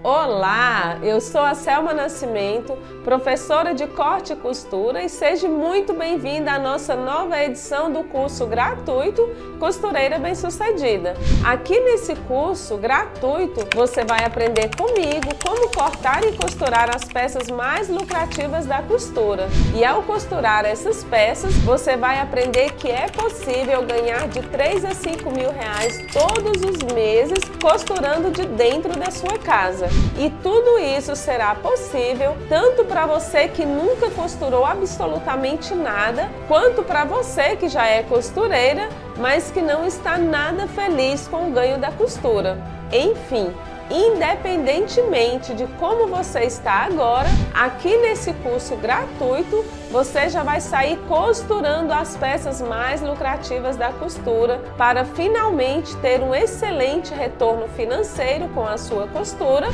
Olá, eu sou a Selma Nascimento, professora de corte e costura, e seja muito bem-vinda à nossa nova edição do curso gratuito Costureira Bem-Sucedida. Aqui nesse curso gratuito você vai aprender comigo como cortar e costurar as peças mais lucrativas da costura. E ao costurar essas peças, você vai aprender que é possível ganhar de 3 a 5 mil reais todos os meses costurando de dentro da sua casa. E tudo isso será possível tanto para você que nunca costurou absolutamente nada, quanto para você que já é costureira, mas que não está nada feliz com o ganho da costura. Enfim, independentemente de como você está agora, aqui nesse curso gratuito, você já vai sair costurando as peças mais lucrativas da costura para finalmente ter um excelente retorno financeiro com a sua costura,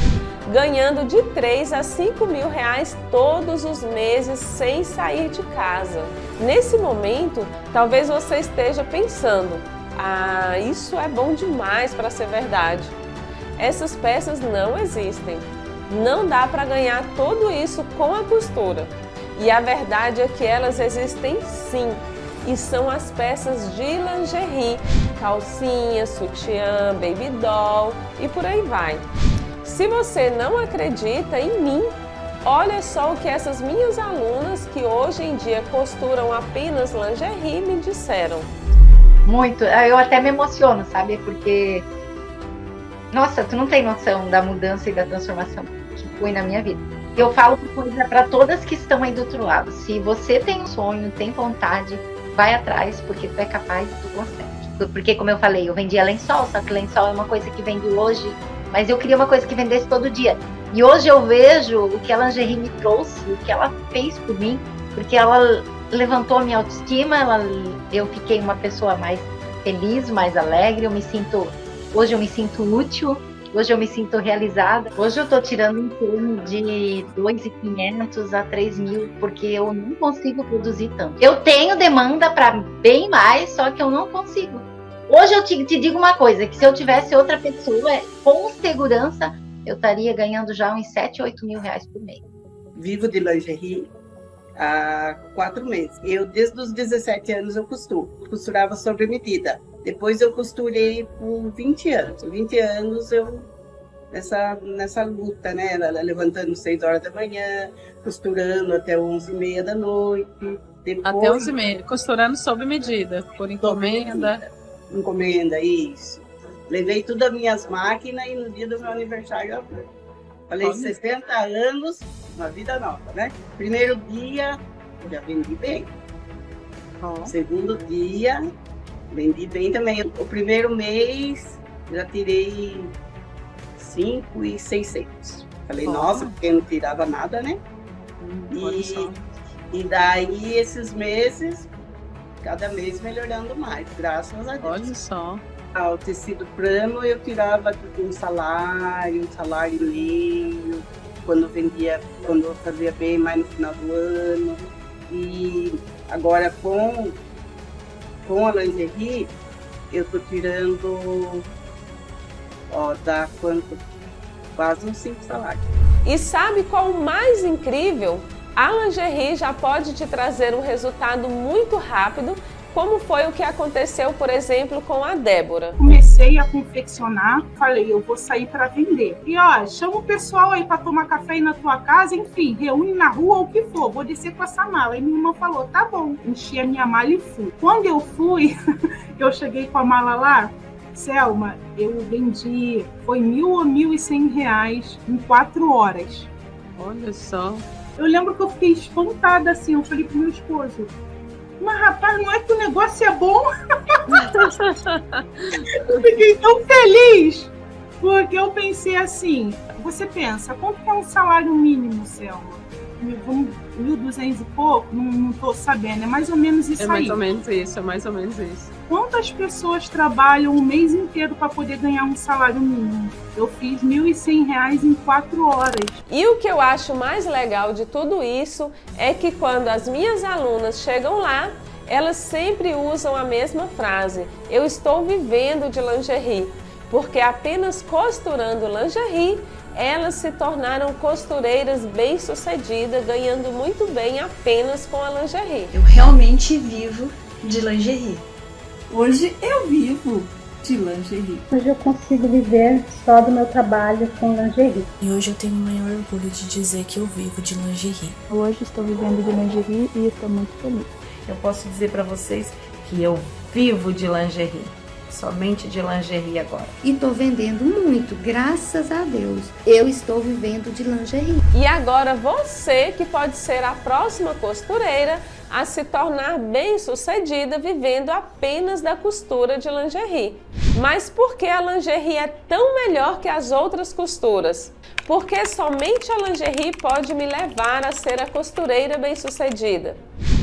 ganhando de 3 a 5 mil reais todos os meses sem sair de casa. Nesse momento, talvez você esteja pensando: ah, isso é bom demais para ser verdade. Essas peças não existem. Não dá para ganhar tudo isso com a costura. E a verdade é que elas existem sim. E são as peças de lingerie, calcinha, sutiã, baby doll e por aí vai. Se você não acredita em mim, olha só o que essas minhas alunas que hoje em dia costuram apenas lingerie me disseram. Muito, eu até me emociono, sabe? Porque, nossa, tu não tem noção da mudança e da transformação que foi na minha vida. Eu falo coisa para todas que estão aí do outro lado. Se você tem um sonho, tem vontade, vai atrás, porque tu é capaz e tu consegue. Porque, como eu falei, eu vendia lençol, só que lençol é uma coisa que vende hoje, mas eu queria uma coisa que vendesse todo dia. E hoje eu vejo o que a lingerie me trouxe, o que ela fez por mim, porque ela levantou a minha autoestima, eu fiquei uma pessoa mais feliz, mais alegre, hoje eu me sinto útil, hoje eu me sinto realizada. Hoje eu estou tirando em torno de 2.500 a 3.000, porque eu não consigo produzir tanto. Eu tenho demanda para bem mais, só que eu não consigo. Hoje eu te digo uma coisa, que se eu tivesse outra pessoa, com segurança, eu estaria ganhando já uns 7, 8 mil reais por mês. Vivo de lingerie há 4 meses. Eu, desde os 17 anos, eu costurava sobre medida. Depois eu costurei por 20 anos. 20 anos eu nessa luta, né? Levantando 6 horas da manhã, costurando até 11h30 da noite. Depois, até 11h30, costurando sob medida, por encomenda. Encomenda, isso. Levei todas as minhas máquinas e no dia do meu aniversário eu falei: 60 anos, uma vida nova, né? Primeiro dia, já vendi bem. Segundo dia, vendi bem também. O primeiro mês, já tirei 5.600. Falei, nossa, porque eu não tirava nada, né? E daí, esses meses, cada mês melhorando mais, graças a Deus. Olha só. O tecido plano eu tirava um salário e meio, quando eu fazia bem mais no final do ano. E agora com a lingerie, eu tô tirando, dá quanto? Quase uns 5 salários. E sabe qual o mais incrível? A lingerie já pode te trazer um resultado muito rápido, como foi o que aconteceu, por exemplo, com a Débora. Comecei a confeccionar, falei, eu vou sair para vender. E chama o pessoal aí para tomar café aí na tua casa, enfim, reúne na rua ou o que for, vou descer com essa mala. E minha irmã falou, tá bom. Enchi a minha mala e fui. Quando eu fui, eu cheguei com a mala lá, Selma, eu vendi, foi 1.000 ou 1.100 reais em 4 horas. Olha só. Eu lembro que eu fiquei espantada assim, eu falei pro meu esposo, mas rapaz, não é que o negócio é bom? Eu fiquei tão feliz, porque eu pensei assim, você pensa, quanto é um salário mínimo, Selma? 1.200 e pouco? Não estou sabendo, é mais ou menos isso aí. É mais ou menos isso. Quantas pessoas trabalham o mês inteiro para poder ganhar um salário mínimo? Eu fiz 1.100 reais em 4 horas. E o que eu acho mais legal de tudo isso é que quando as minhas alunas chegam lá, elas sempre usam a mesma frase: eu estou vivendo de lingerie, porque apenas costurando lingerie elas se tornaram costureiras bem-sucedidas, ganhando muito bem apenas com a lingerie. Eu realmente vivo de lingerie. Hoje eu vivo de lingerie. Hoje eu consigo viver só do meu trabalho com lingerie. E hoje eu tenho o maior orgulho de dizer que eu vivo de lingerie. Hoje estou vivendo de lingerie e estou muito feliz. Eu posso dizer para vocês que eu vivo de lingerie. Somente de lingerie agora. E estou vendendo muito, graças a Deus. Eu estou vivendo de lingerie. E agora você que pode ser a próxima costureira a se tornar bem-sucedida vivendo apenas da costura de lingerie. Mas por que a lingerie é tão melhor que as outras costuras? Porque somente a lingerie pode me levar a ser a costureira bem-sucedida.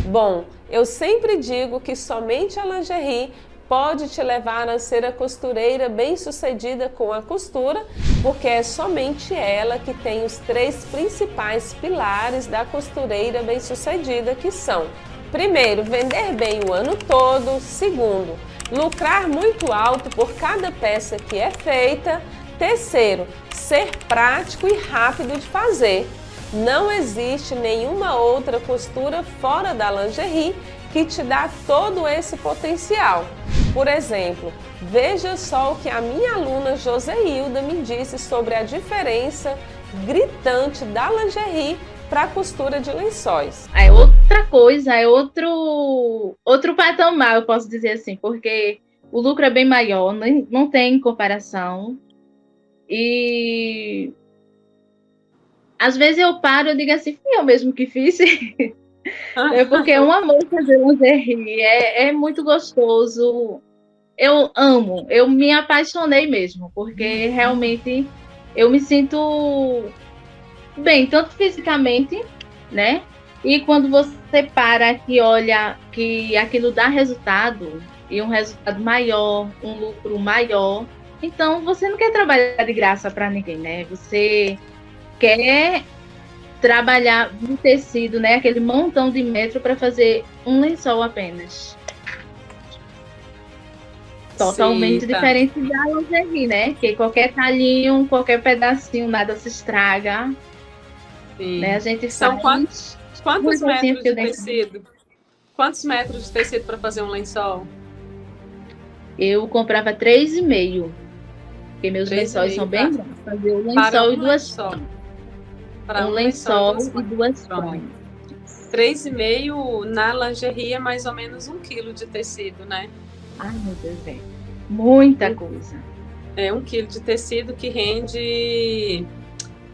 Bom, eu sempre digo que somente a lingerie pode te levar a ser a costureira bem-sucedida com a costura, porque é somente ela que tem os 3 principais pilares da costureira bem-sucedida, que são: primeiro, vender bem o ano todo; segundo, lucrar muito alto por cada peça que é feita; terceiro, ser prático e rápido de fazer. Não existe nenhuma outra costura fora da lingerie que te dá todo esse potencial. Por exemplo, veja só o que a minha aluna Joseilda me disse sobre a diferença gritante da lingerie para a costura de lençóis. É outra coisa, é outro patamar, eu posso dizer assim, porque o lucro é bem maior, não tem comparação. E às vezes eu paro e digo assim, fui eu mesmo que fiz. É porque é um amor fazer lingerie, é muito gostoso. Eu amo, eu me apaixonei mesmo, porque realmente eu me sinto bem, tanto fisicamente, né? E quando você para e olha que aquilo dá resultado, e um resultado maior, um lucro maior, então você não quer trabalhar de graça para ninguém, né? Você quer trabalhar no tecido, né? Aquele montão de metro para fazer um lençol apenas. Totalmente diferente da lingerie, né? Que qualquer talhinho, qualquer pedacinho, nada se estraga. Sim. Né? A gente São quantos metros de dentro. tecido? Quantos metros de tecido para fazer um lençol? Eu comprava 3,5. Porque meus lençóis são bem grandes. Fazer um lençol e duas fronhas. Para um lençol e duas fronhas. 3,5 na lingerie é mais ou menos 1 quilo de tecido, né? Ai, meu Deus, muita coisa. É 1 quilo de tecido que rende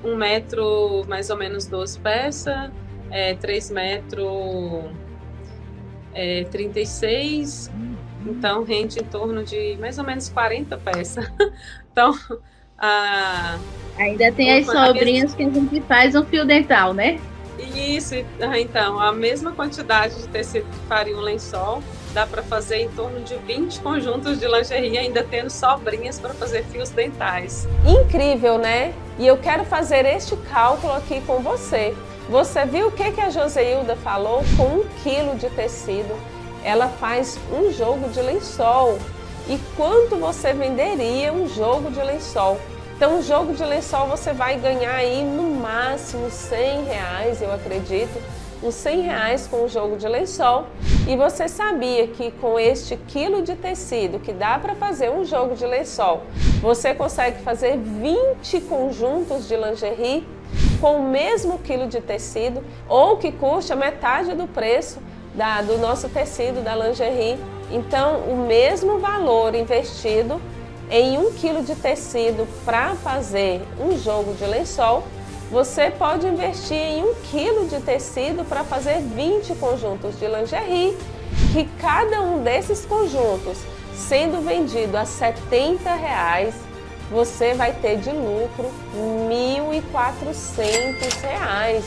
1 metro, mais ou menos 12 peças, 3 metros, 36, então rende em torno de mais ou menos 40 peças. Então, ainda tem as sobrinhas que a gente faz um fio dental, né? Isso, então, a mesma quantidade de tecido que faria um lençol, dá para fazer em torno de 20 conjuntos de lingerie, ainda tendo sobrinhas para fazer fios dentais. Incrível, né? E eu quero fazer este cálculo aqui com você. Você viu o que a Joseilda falou? Com 1 quilo de tecido, ela faz um jogo de lençol. E quanto você venderia um jogo de lençol? Então, um jogo de lençol você vai ganhar aí no máximo R$100, eu acredito, uns R$100 com um jogo de lençol. E você sabia que com este quilo de tecido que dá para fazer um jogo de lençol, você consegue fazer 20 conjuntos de lingerie com o mesmo quilo de tecido, ou que custa metade do preço do nosso tecido da lingerie. Então, o mesmo valor investido em 1 quilo de tecido para fazer um jogo de lençol, você pode investir em 1 quilo de tecido para fazer 20 conjuntos de lingerie, que cada um desses conjuntos, sendo vendido a R$70, você vai ter de lucro R$1.400.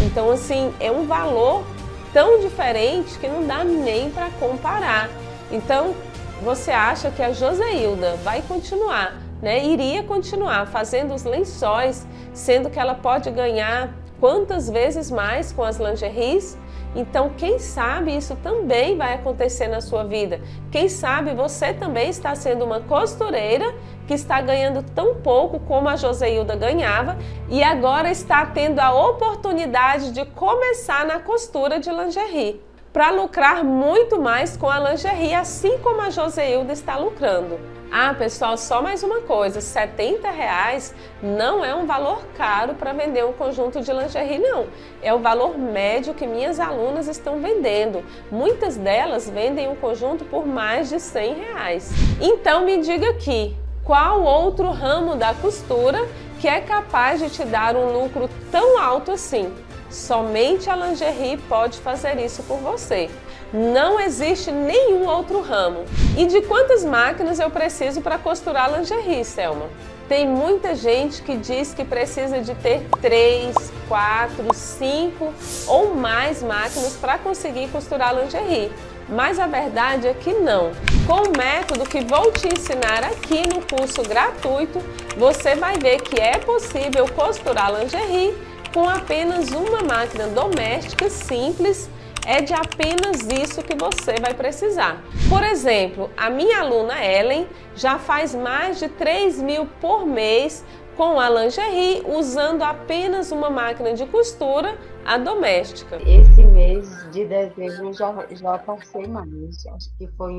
Então, assim, é um valor tão diferente que não dá nem para comparar. Então, você acha que a Joseilda vai continuar, né? Iria continuar fazendo os lençóis, sendo que ela pode ganhar quantas vezes mais com as lingeries? Então, quem sabe isso também vai acontecer na sua vida? Quem sabe você também está sendo uma costureira que está ganhando tão pouco como a Joseilda ganhava e agora está tendo a oportunidade de começar na costura de lingerie, para lucrar muito mais com a lingerie, assim como a Joseilda está lucrando. Ah, pessoal, só mais uma coisa, R$70 não é um valor caro para vender um conjunto de lingerie, não. É o valor médio que minhas alunas estão vendendo. Muitas delas vendem um conjunto por mais de R$100. Então me diga aqui, qual outro ramo da costura que é capaz de te dar um lucro tão alto assim? Somente a lingerie pode fazer isso por você. Não existe nenhum outro ramo. E de quantas máquinas eu preciso para costurar lingerie, Selma? Tem muita gente que diz que precisa de ter 3, 4, 5 ou mais máquinas para conseguir costurar lingerie. Mas a verdade é que não. Com o método que vou te ensinar aqui no curso gratuito, você vai ver que é possível costurar lingerie com apenas uma máquina doméstica simples. É de apenas isso que você vai precisar. Por exemplo, a minha aluna Ellen já faz mais de 3.000 por mês com a lingerie, usando apenas uma máquina de costura, a doméstica. Esse mês de dezembro eu já passei mais, acho que foi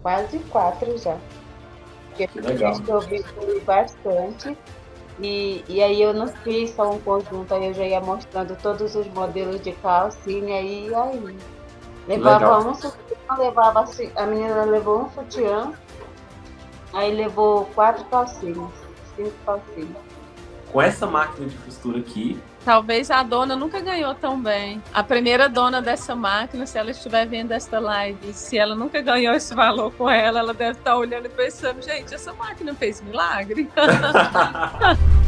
quase 4 já. Porque Legal. eu vi bastante. E aí eu não fiz só um conjunto, aí eu já ia mostrando todos os modelos de calcinha e aí levava um sutiã, levava assim, a menina levou um sutiã, aí levou 4 calcinhas, 5 calcinhas. Com essa máquina de costura aqui, Talvez a dona nunca ganhou tão bem. A primeira dona dessa máquina, se ela estiver vendo esta live, se ela nunca ganhou esse valor com ela, ela deve estar olhando e pensando, gente, essa máquina fez milagre.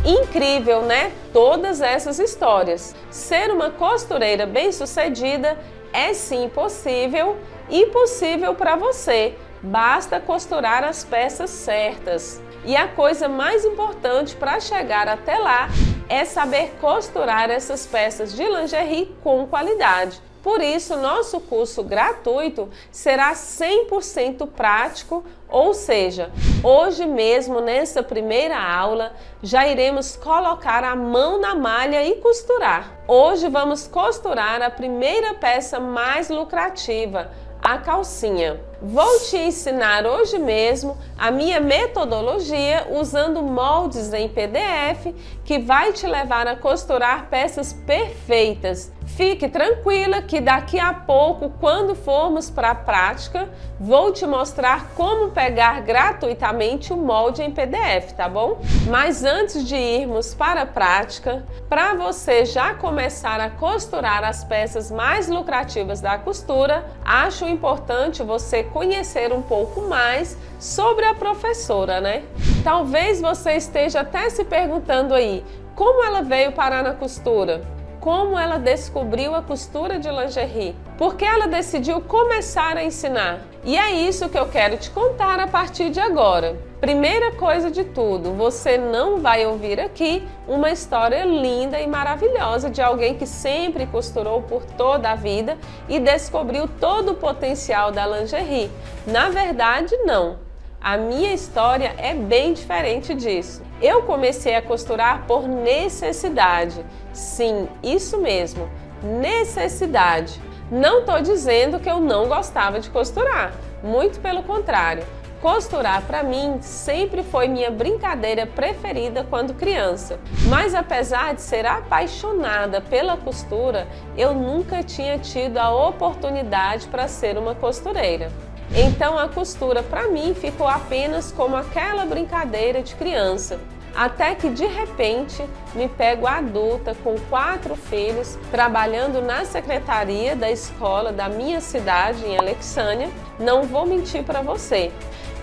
Incrível, né? Todas essas histórias. Ser uma costureira bem-sucedida é sim possível e possível para você. Basta costurar as peças certas. E a coisa mais importante para chegar até lá é saber costurar essas peças de lingerie com qualidade. Por isso, nosso curso gratuito será 100% prático, ou seja, hoje mesmo, nessa primeira aula, já iremos colocar a mão na malha e costurar. Hoje vamos costurar a primeira peça mais lucrativa, a calcinha. Vou te ensinar hoje mesmo a minha metodologia usando moldes em PDF que vai te levar a costurar peças perfeitas. Fique tranquila que daqui a pouco, quando formos para a prática, vou te mostrar como pegar gratuitamente o molde em PDF, tá bom? Mas antes de irmos para a prática, para você já começar a costurar as peças mais lucrativas da costura, acho importante você conhecer um pouco mais sobre a professora, né? Talvez você esteja até se perguntando aí, como ela veio parar na costura? Como ela descobriu a costura de lingerie? Por que ela decidiu começar a ensinar? E é isso que eu quero te contar a partir de agora. Primeira coisa de tudo, você não vai ouvir aqui uma história linda e maravilhosa de alguém que sempre costurou por toda a vida e descobriu todo o potencial da lingerie. Na verdade, não. A minha história é bem diferente disso. Eu comecei a costurar por necessidade. Sim, isso mesmo, necessidade. Não estou dizendo que eu não gostava de costurar, muito pelo contrário. Costurar para mim sempre foi minha brincadeira preferida quando criança. Mas apesar de ser apaixonada pela costura, eu nunca tinha tido a oportunidade para ser uma costureira. Então a costura para mim ficou apenas como aquela brincadeira de criança. Até que de repente me pego adulta com 4 filhos, trabalhando na secretaria da escola da minha cidade, em Alexânia. Não vou mentir para você,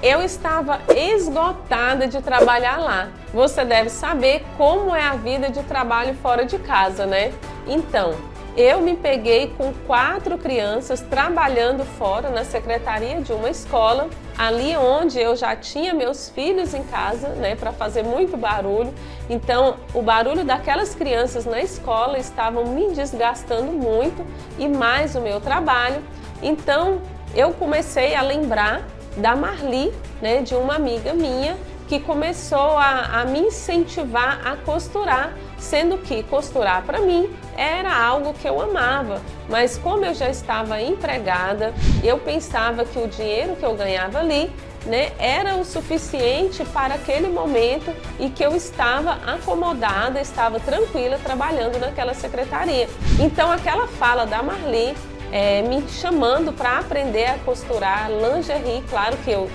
eu estava esgotada de trabalhar lá. Você deve saber como é a vida de trabalho fora de casa, né? Então, eu me peguei com 4 crianças trabalhando fora na secretaria de uma escola, ali onde eu já tinha meus filhos em casa, né, para fazer muito barulho. Então, o barulho daquelas crianças na escola estavam me desgastando muito e mais o meu trabalho. Então, eu comecei a lembrar da Marli, né, de uma amiga minha, que começou a me incentivar a costurar, sendo que costurar para mim era algo que eu amava, mas como eu já estava empregada, eu pensava que o dinheiro que eu ganhava ali, né, era o suficiente para aquele momento e que eu estava acomodada, estava tranquila trabalhando naquela secretaria. Então aquela fala da Marli, me chamando para aprender a costurar lingerie. Claro que eu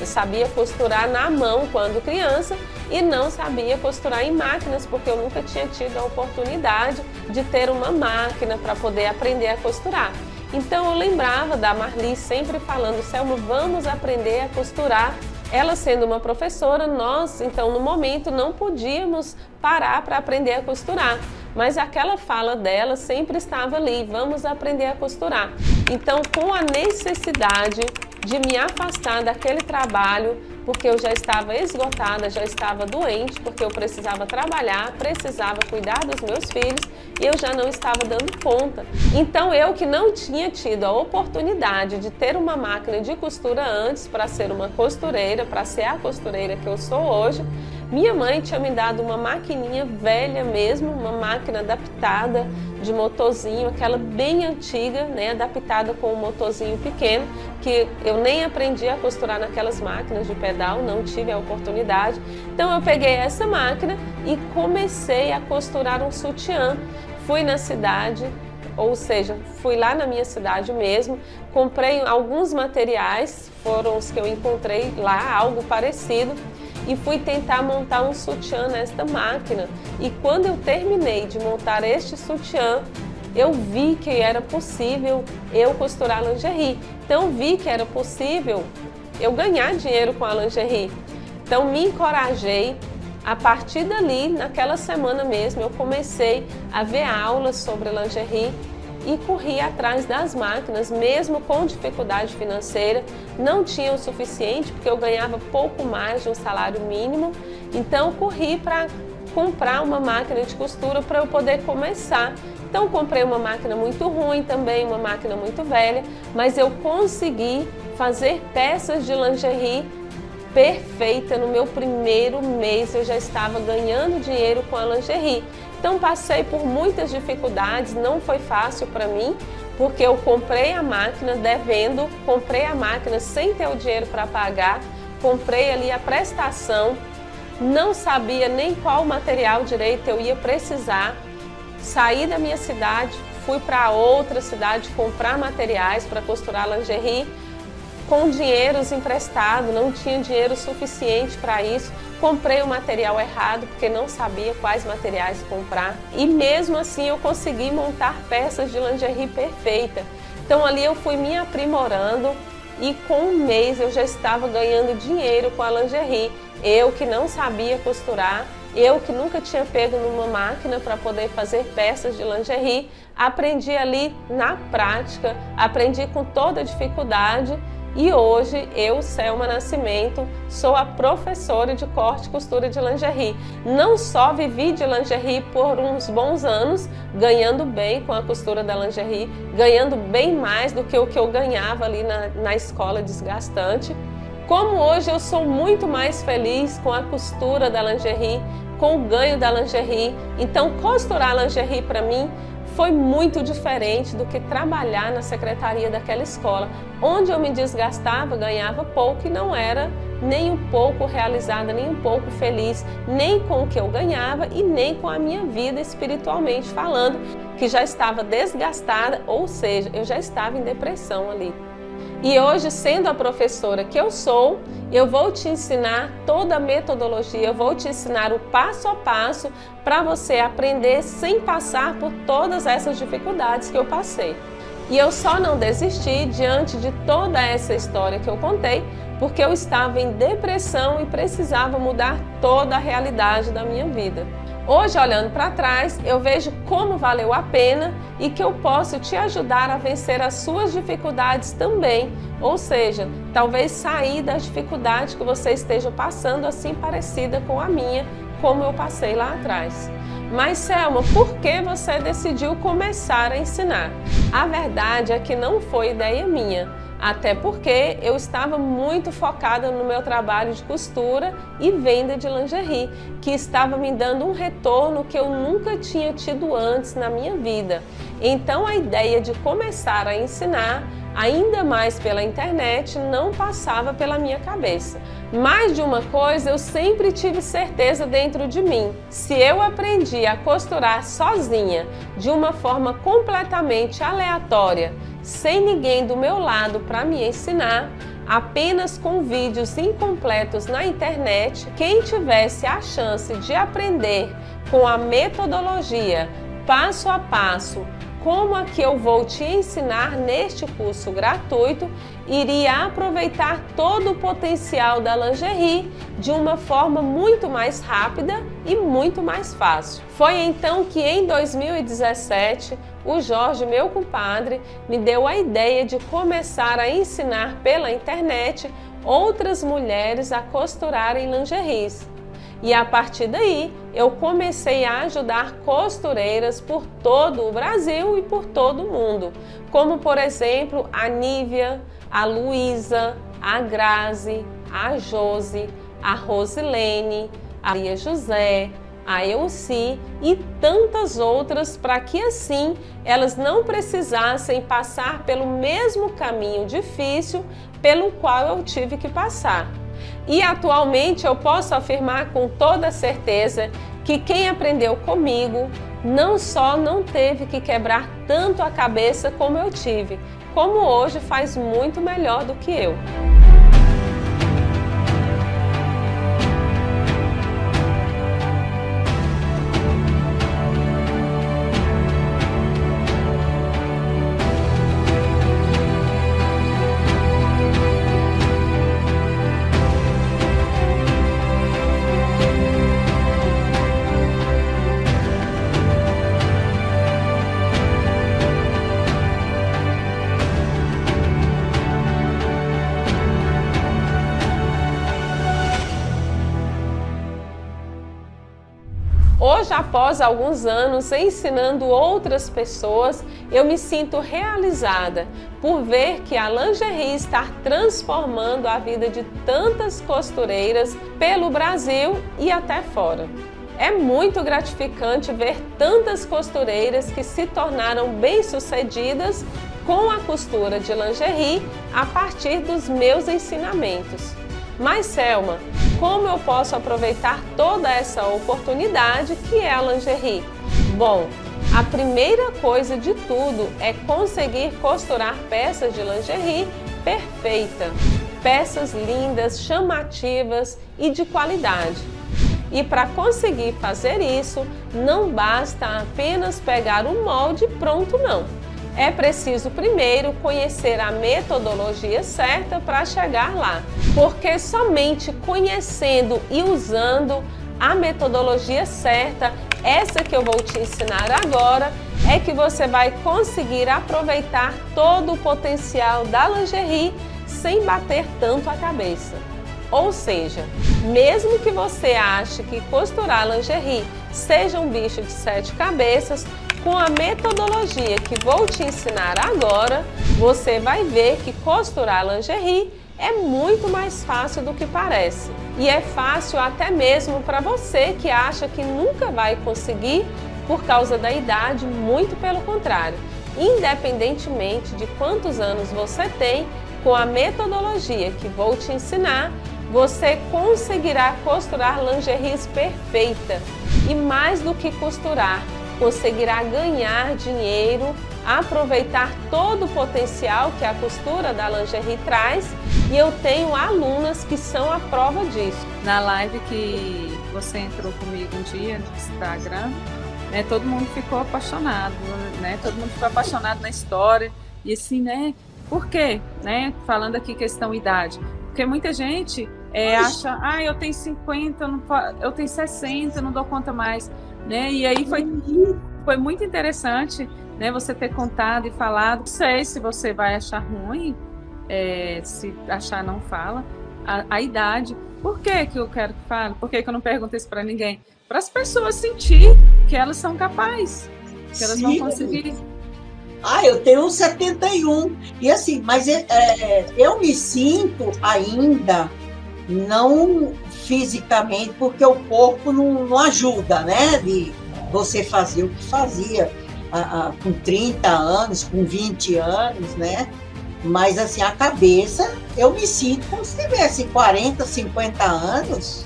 sabia costurar na mão quando criança e não sabia costurar em máquinas, porque eu nunca tinha tido a oportunidade de ter uma máquina para poder aprender a costurar. Então eu lembrava da Marli sempre falando: Selma, vamos aprender a costurar. Ela sendo uma professora, nós então no momento não podíamos parar para aprender a costurar, mas aquela fala dela sempre estava ali: vamos aprender a costurar. Então, com a necessidade de me afastar daquele trabalho, porque eu já estava esgotada, já estava doente, porque eu precisava trabalhar, precisava cuidar dos meus filhos e eu já não estava dando conta. Então eu que não tinha tido a oportunidade de ter uma máquina de costura antes para ser uma costureira, para ser a costureira que eu sou hoje, minha mãe tinha me dado uma maquininha velha mesmo, uma máquina adaptada de motorzinho, aquela bem antiga, né, adaptada com um motorzinho pequeno, que eu nem aprendi a costurar naquelas máquinas de pedal, não tive a oportunidade. Então eu peguei essa máquina e comecei a costurar um sutiã. Fui na cidade, ou seja, fui lá na minha cidade mesmo, comprei alguns materiais, foram os que eu encontrei lá, algo parecido, e fui tentar montar um sutiã nesta máquina. E quando eu terminei de montar este sutiã, eu vi que era possível eu costurar lingerie. Então vi que era possível eu ganhar dinheiro com a lingerie. Então me encorajei. A partir dali, naquela semana mesmo, eu comecei a ver aulas sobre lingerie e corri atrás das máquinas, mesmo com dificuldade financeira. Não tinha o suficiente, porque eu ganhava pouco mais de um salário mínimo. Então corri para comprar uma máquina de costura para eu poder começar. Então comprei uma máquina muito ruim também, uma máquina muito velha, mas eu consegui fazer peças de lingerie perfeita. No meu primeiro mês eu já estava ganhando dinheiro com a lingerie. Então passei por muitas dificuldades, não foi fácil para mim, porque eu comprei a máquina devendo, comprei a máquina sem ter o dinheiro para pagar, comprei ali a prestação, não sabia nem qual material direito eu ia precisar. Saí da minha cidade, fui para outra cidade comprar materiais para costurar lingerie, com dinheiros emprestados, não tinha dinheiro suficiente para isso. Comprei o material errado, porque não sabia quais materiais comprar. E mesmo assim eu consegui montar peças de lingerie perfeita. Então ali eu fui me aprimorando e com um mês eu já estava ganhando dinheiro com a lingerie. Eu que não sabia costurar, eu que nunca tinha pego numa máquina para poder fazer peças de lingerie, aprendi ali na prática, aprendi com toda a dificuldade. E hoje eu, Selma Nascimento, sou a professora de corte e costura de lingerie. Não só vivi de lingerie por uns bons anos, ganhando bem com a costura da lingerie, ganhando bem mais do que o que eu ganhava ali na escola desgastante, como hoje eu sou muito mais feliz com a costura da lingerie, com o ganho da lingerie. Então costurar lingerie para mim foi muito diferente do que trabalhar na secretaria daquela escola, onde eu me desgastava, ganhava pouco e não era nem um pouco realizada, nem um pouco feliz, nem com o que eu ganhava e nem com a minha vida espiritualmente falando, que já estava desgastada, ou seja, eu já estava em depressão ali. E hoje, sendo a professora que eu sou, eu vou te ensinar toda a metodologia, eu vou te ensinar o passo a passo para você aprender sem passar por todas essas dificuldades que eu passei. E eu só não desisti diante de toda essa história que eu contei, porque eu estava em depressão e precisava mudar toda a realidade da minha vida. Hoje, olhando para trás, eu vejo como valeu a pena e que eu posso te ajudar a vencer as suas dificuldades também. Ou seja, talvez sair das dificuldades que você esteja passando, assim parecida com a minha, como eu passei lá atrás. Mas, Selma, por que você decidiu começar a ensinar? A verdade é que não foi ideia minha. Até porque eu estava muito focada no meu trabalho de costura e venda de lingerie, que estava me dando um retorno que eu nunca tinha tido antes na minha vida. Então a ideia de começar a ensinar, ainda mais pela internet, não passava pela minha cabeça. Mais de uma coisa eu sempre tive certeza dentro de mim. Se eu aprendi a costurar sozinha, de uma forma completamente aleatória, sem ninguém do meu lado para me ensinar, apenas com vídeos incompletos na internet, quem tivesse a chance de aprender com a metodologia, passo a passo, como a que eu vou te ensinar neste curso gratuito, iria aproveitar todo o potencial da lingerie de uma forma muito mais rápida e muito mais fácil. Foi então que em 2017, o Jorge, meu compadre, me deu a ideia de começar a ensinar pela internet outras mulheres a costurarem lingeries. E a partir daí, eu comecei a ajudar costureiras por todo o Brasil e por todo o mundo, como por exemplo a Nívia, a Luísa, a Grazi, a Josi, a Rosilene, a Maria José, a Elci e tantas outras, para que assim elas não precisassem passar pelo mesmo caminho difícil pelo qual eu tive que passar. E atualmente eu posso afirmar com toda certeza que quem aprendeu comigo não só não teve que quebrar tanto a cabeça como eu tive, como hoje faz muito melhor do que eu. Hoje, após alguns anos ensinando outras pessoas, eu me sinto realizada por ver que a lingerie está transformando a vida de tantas costureiras pelo Brasil e até fora. É muito gratificante ver tantas costureiras que se tornaram bem-sucedidas com a costura de lingerie a partir dos meus ensinamentos. Mas, Selma, como eu posso aproveitar toda essa oportunidade que é a lingerie? Bom, a primeira coisa de tudo é conseguir costurar peças de lingerie perfeita. Peças lindas, chamativas e de qualidade. E para conseguir fazer isso, não basta apenas pegar um molde pronto, não. É preciso primeiro conhecer a metodologia certa para chegar lá, porque somente conhecendo e usando a metodologia certa, essa que eu vou te ensinar agora, é que você vai conseguir aproveitar todo o potencial da lingerie sem bater tanto a cabeça. Ou seja, mesmo que você ache que costurar lingerie seja um bicho de 7 cabeças, com a metodologia que vou te ensinar agora, você vai ver que costurar lingerie é muito mais fácil do que parece. E é fácil até mesmo para você que acha que nunca vai conseguir por causa da idade, muito pelo contrário. Independentemente de quantos anos você tem, com a metodologia que vou te ensinar, você conseguirá costurar lingeries perfeita. E mais do que costurar, conseguirá ganhar dinheiro, aproveitar todo o potencial que a costura da lingerie traz, e eu tenho alunas que são a prova disso. Na live que você entrou comigo um dia no Instagram, né, todo mundo ficou apaixonado, né? Todo mundo ficou apaixonado na história, e assim, né? Por quê? Né? Falando aqui questão idade, porque muita gente acha, eu tenho 50, eu tenho 60, não dou conta mais. né? E aí foi muito interessante, né, você ter contado e falado. Não sei se você vai achar ruim, se achar não fala, a idade. Por que eu quero que fale? Por que eu não pergunto isso para ninguém? Para as pessoas sentir que elas são capazes, que elas vão conseguir. Eu tenho 71. E assim, mas eu me sinto ainda, não fisicamente, porque o corpo não ajuda, né? De você fazer o que fazia com 30 anos, com 20 anos, né? Mas assim, a cabeça, eu me sinto como se tivesse 40, 50 anos.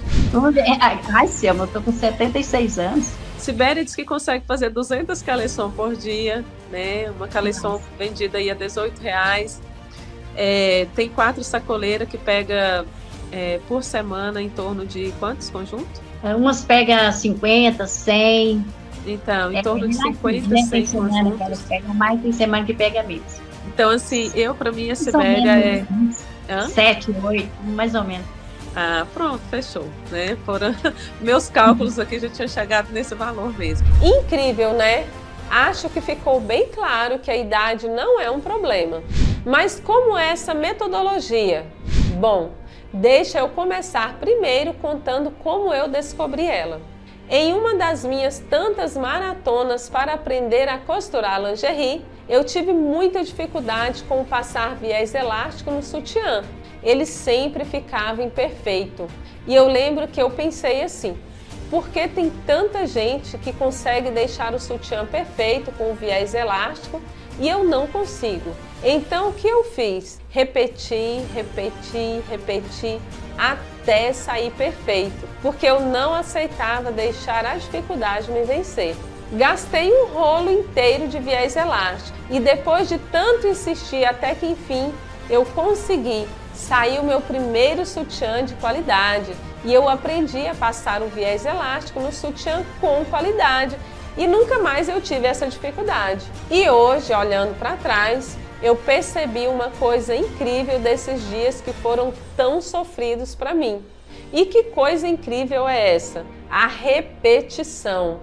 Ai, Selma, eu tô com 76 anos. Sibéria diz que consegue fazer 200 caleçons por dia, né? Uma caleçon vendida aí a R$18. Tem 4 sacoleiras que pega por semana em torno de quantos conjuntos? Umas pega 50, 100. Então, em torno de 50, 100 conjuntos. Elas pegam mais, tem semana que pega menos. Então, assim, pra mim, a Sibéria 7, 8, mais ou menos. Pronto, fechou, né? Foram meus cálculos aqui, já tinha chegado nesse valor mesmo. Incrível, né? Acho que ficou bem claro que a idade não é um problema. Mas como é essa metodologia? Bom, deixa eu começar primeiro contando como eu descobri ela. Em uma das minhas tantas maratonas para aprender a costurar lingerie, eu tive muita dificuldade com o passar viés elástico no sutiã. Ele sempre ficava imperfeito. E eu lembro que eu pensei assim, por que tem tanta gente que consegue deixar o sutiã perfeito com o viés elástico e eu não consigo? Então o que eu fiz? Repeti, até sair perfeito, porque eu não aceitava deixar a dificuldade me vencer. Gastei um rolo inteiro de viés elástico e depois de tanto insistir até que enfim eu consegui. Saiu meu primeiro sutiã de qualidade e eu aprendi a passar o viés elástico no sutiã com qualidade e nunca mais eu tive essa dificuldade. E hoje, olhando para trás, eu percebi uma coisa incrível desses dias que foram tão sofridos para mim. E que coisa incrível é essa? A repetição.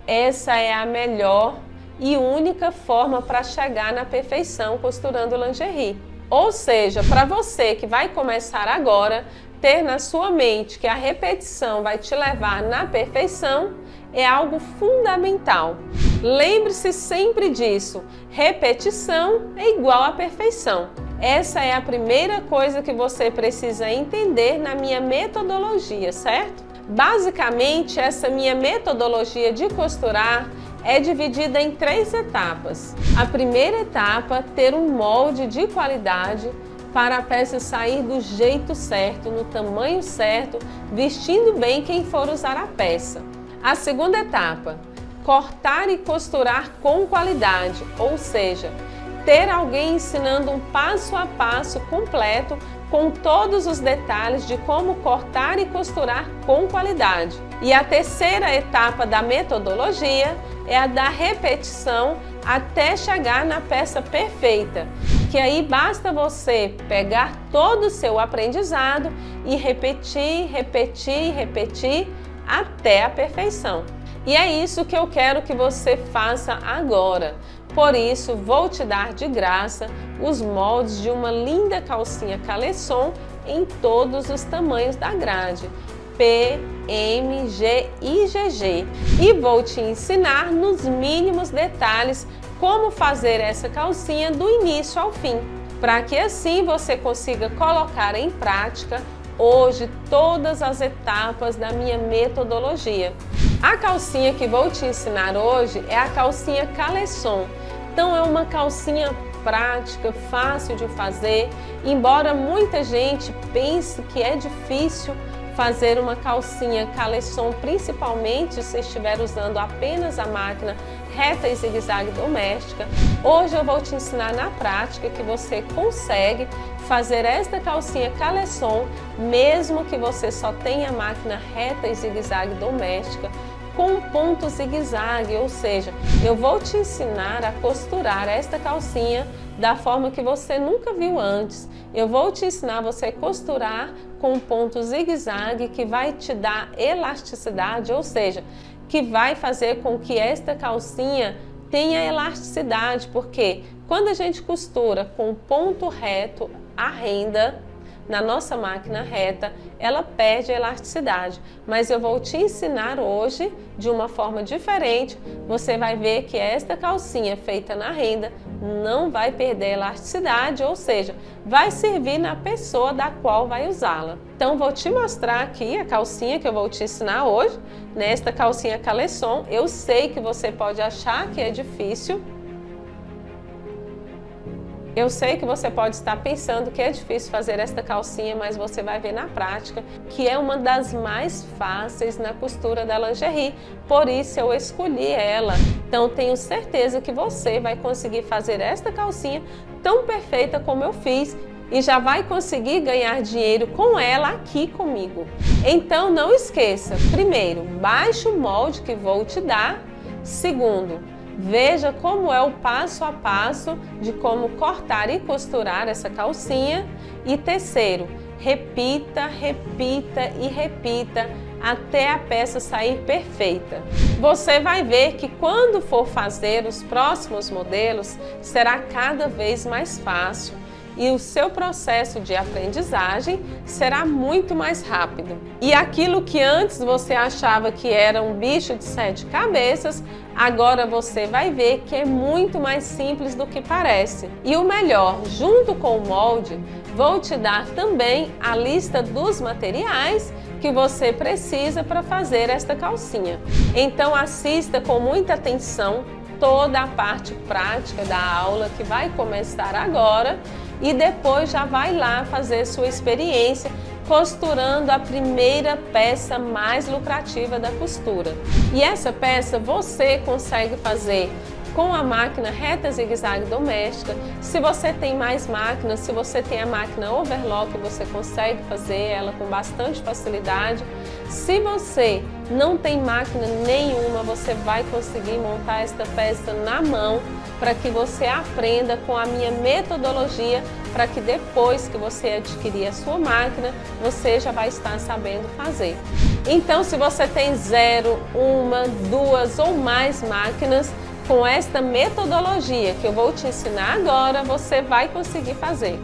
Essa é a melhor e única forma para chegar na perfeição costurando lingerie. Ou seja, para você que vai começar agora, ter na sua mente que a repetição vai te levar na perfeição é algo fundamental. Lembre-se sempre disso, repetição é igual a perfeição. Essa é a primeira coisa que você precisa entender na minha metodologia, certo? Basicamente, essa minha metodologia de costurar é dividida em 3 etapas. A primeira etapa, ter um molde de qualidade para a peça sair do jeito certo, no tamanho certo, vestindo bem quem for usar a peça. A segunda etapa, cortar e costurar com qualidade, ou seja, ter alguém ensinando um passo a passo completo com todos os detalhes de como cortar e costurar com qualidade. E a terceira etapa da metodologia é a da repetição até chegar na peça perfeita, que aí basta você pegar todo o seu aprendizado e repetir até a perfeição. E é isso que eu quero que você faça agora. Por isso, vou te dar de graça os moldes de uma linda calcinha caleçon em todos os tamanhos da grade, P, M, G e GG. E vou te ensinar nos mínimos detalhes como fazer essa calcinha do início ao fim, para que assim você consiga colocar em prática hoje todas as etapas da minha metodologia. A calcinha que vou te ensinar hoje é a calcinha caleçon. Então é uma calcinha prática, fácil de fazer, embora muita gente pense que é difícil fazer uma calcinha caleçon, principalmente se estiver usando apenas a máquina reta e zigue-zague doméstica. Hoje eu vou te ensinar na prática que você consegue fazer esta calcinha caleçon, mesmo que você só tenha a máquina reta e zigue-zague doméstica, com ponto zigue-zague, ou seja, eu vou te ensinar a costurar esta calcinha da forma que você nunca viu antes. Eu vou te ensinar você a costurar com ponto zigue-zague que vai te dar elasticidade, ou seja, que vai fazer com que esta calcinha tenha elasticidade, porque quando a gente costura com ponto reto a renda, na nossa máquina reta, ela perde a elasticidade. Mas eu vou te ensinar hoje de uma forma diferente. Você vai ver que esta calcinha feita na renda não vai perder a elasticidade, ou seja, vai servir na pessoa da qual vai usá-la. Então vou te mostrar aqui a calcinha que eu vou te ensinar hoje, nesta calcinha caleçon. Eu sei que você pode achar que é difícil. Eu sei que você pode estar pensando que é difícil fazer esta calcinha, mas você vai ver na prática que é uma das mais fáceis na costura da lingerie, por isso eu escolhi ela. Então tenho certeza que você vai conseguir fazer esta calcinha tão perfeita como eu fiz e já vai conseguir ganhar dinheiro com ela aqui comigo. Então não esqueça, primeiro, baixe o molde que vou te dar. Segundo, veja como é o passo a passo de como cortar e costurar essa calcinha. E terceiro, repita, repita e repita até a peça sair perfeita. Você vai ver que quando for fazer os próximos modelos, será cada vez mais fácil e o seu processo de aprendizagem será muito mais rápido. E aquilo que antes você achava que era um bicho de 7 cabeças, agora você vai ver que é muito mais simples do que parece. E o melhor, junto com o molde, vou te dar também a lista dos materiais que você precisa para fazer esta calcinha. Então assista com muita atenção toda a parte prática da aula que vai começar agora e depois já vai lá fazer sua experiência costurando a primeira peça mais lucrativa da costura. E essa peça você consegue fazer com a máquina reta zigue-zague doméstica. Se você tem mais máquinas, se você tem a máquina overlock, você consegue fazer ela com bastante facilidade. Se você não tem máquina nenhuma, você vai conseguir montar esta peça na mão para que você aprenda com a minha metodologia, para que depois que você adquirir a sua máquina, você já vai estar sabendo fazer. Então, se você tem 0, 1, 2 ou mais máquinas, com esta metodologia que eu vou te ensinar agora, você vai conseguir fazer.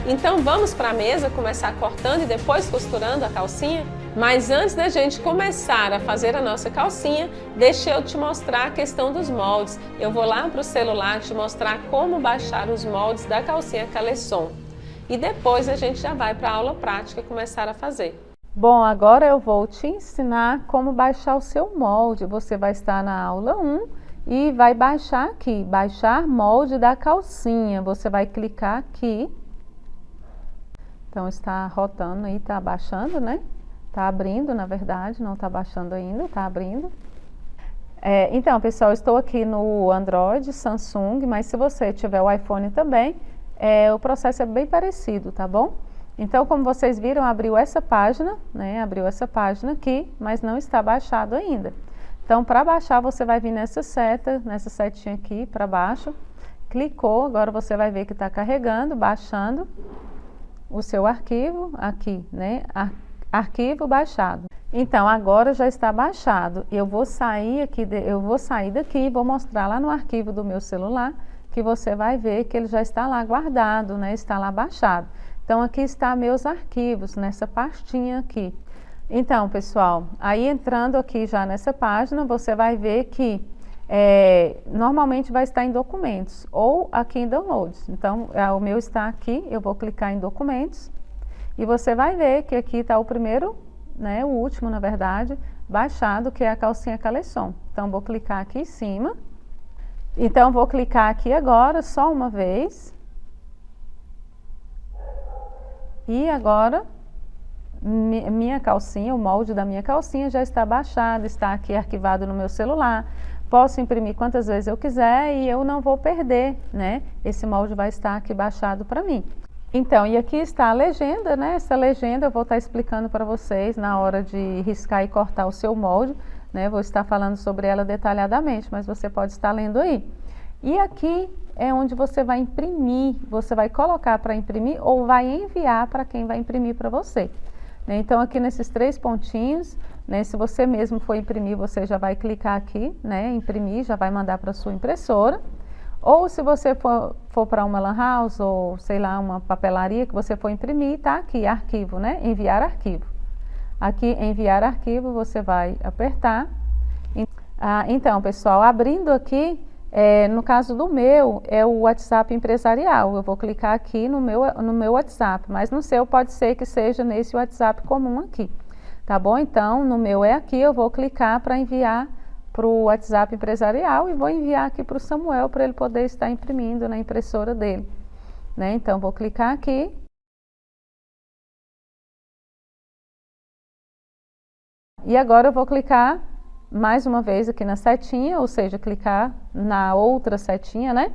Então vamos para a mesa começar cortando e depois costurando a calcinha? Mas antes da gente começar a fazer a nossa calcinha, deixa eu te mostrar a questão dos moldes. Eu vou lá para o celular te mostrar como baixar os moldes da calcinha caleçon. E depois a gente já vai para a aula prática começar a fazer. Bom, agora eu vou te ensinar como baixar o seu molde. Você vai estar na aula 1. E vai baixar aqui, baixar molde da calcinha. Você vai clicar aqui. Então está rotando aí, está baixando, né? Está abrindo, na verdade, não está baixando ainda, está abrindo. Então, pessoal, eu estou aqui no Android, Samsung, mas se você tiver o iPhone também, o processo é bem parecido, tá bom? Então, como vocês viram, abriu essa página, né? Abriu essa página aqui, mas não está baixado ainda. Então, para baixar, você vai vir nessa seta, nessa setinha aqui para baixo, clicou, agora você vai ver que está carregando, baixando o seu arquivo aqui, né? Arquivo baixado. Então, agora já está baixado. Eu vou sair aqui, daqui e vou mostrar lá no arquivo do meu celular, que você vai ver que ele já está lá guardado, né? Está lá baixado. Então, aqui está meus arquivos, nessa pastinha aqui. Então, pessoal, aí entrando aqui já nessa página, você vai ver que normalmente vai estar em documentos ou aqui em downloads. Então, o meu está aqui, eu vou clicar em documentos e você vai ver que aqui está o primeiro, né, o último, na verdade, baixado, que é a calcinha caleçon. Então, vou clicar aqui em cima. Então, vou clicar aqui agora, só uma vez. E agora minha calcinha, o molde da minha calcinha já está baixado, está aqui arquivado no meu celular. Posso imprimir quantas vezes eu quiser e eu não vou perder, né? Esse molde vai estar aqui baixado para mim. Então, e aqui está a legenda, né? Essa legenda eu vou estar explicando para vocês na hora de riscar e cortar o seu molde, né? Vou estar falando sobre ela detalhadamente, mas você pode estar lendo aí. E aqui é onde você vai imprimir, você vai colocar para imprimir ou vai enviar para quem vai imprimir para você. Então, aqui nesses 3 pontinhos, né? Se você mesmo for imprimir, você já vai clicar aqui, né? Imprimir, já vai mandar para sua impressora. Ou se você for para uma lan house ou, sei lá, uma papelaria que você for imprimir, tá aqui, arquivo, né? Enviar arquivo. Aqui, enviar arquivo, você vai apertar. Então, pessoal, abrindo aqui, no caso do meu, é o WhatsApp empresarial. Eu vou clicar aqui no meu WhatsApp, mas no seu pode ser que seja nesse WhatsApp comum aqui. Tá bom? Então, no meu é aqui, eu vou clicar para enviar para o WhatsApp empresarial e vou enviar aqui para o Samuel para ele poder estar imprimindo na impressora dele, né? Então, vou clicar aqui. E agora eu vou clicar mais uma vez aqui na setinha, ou seja, clicar na outra setinha, né?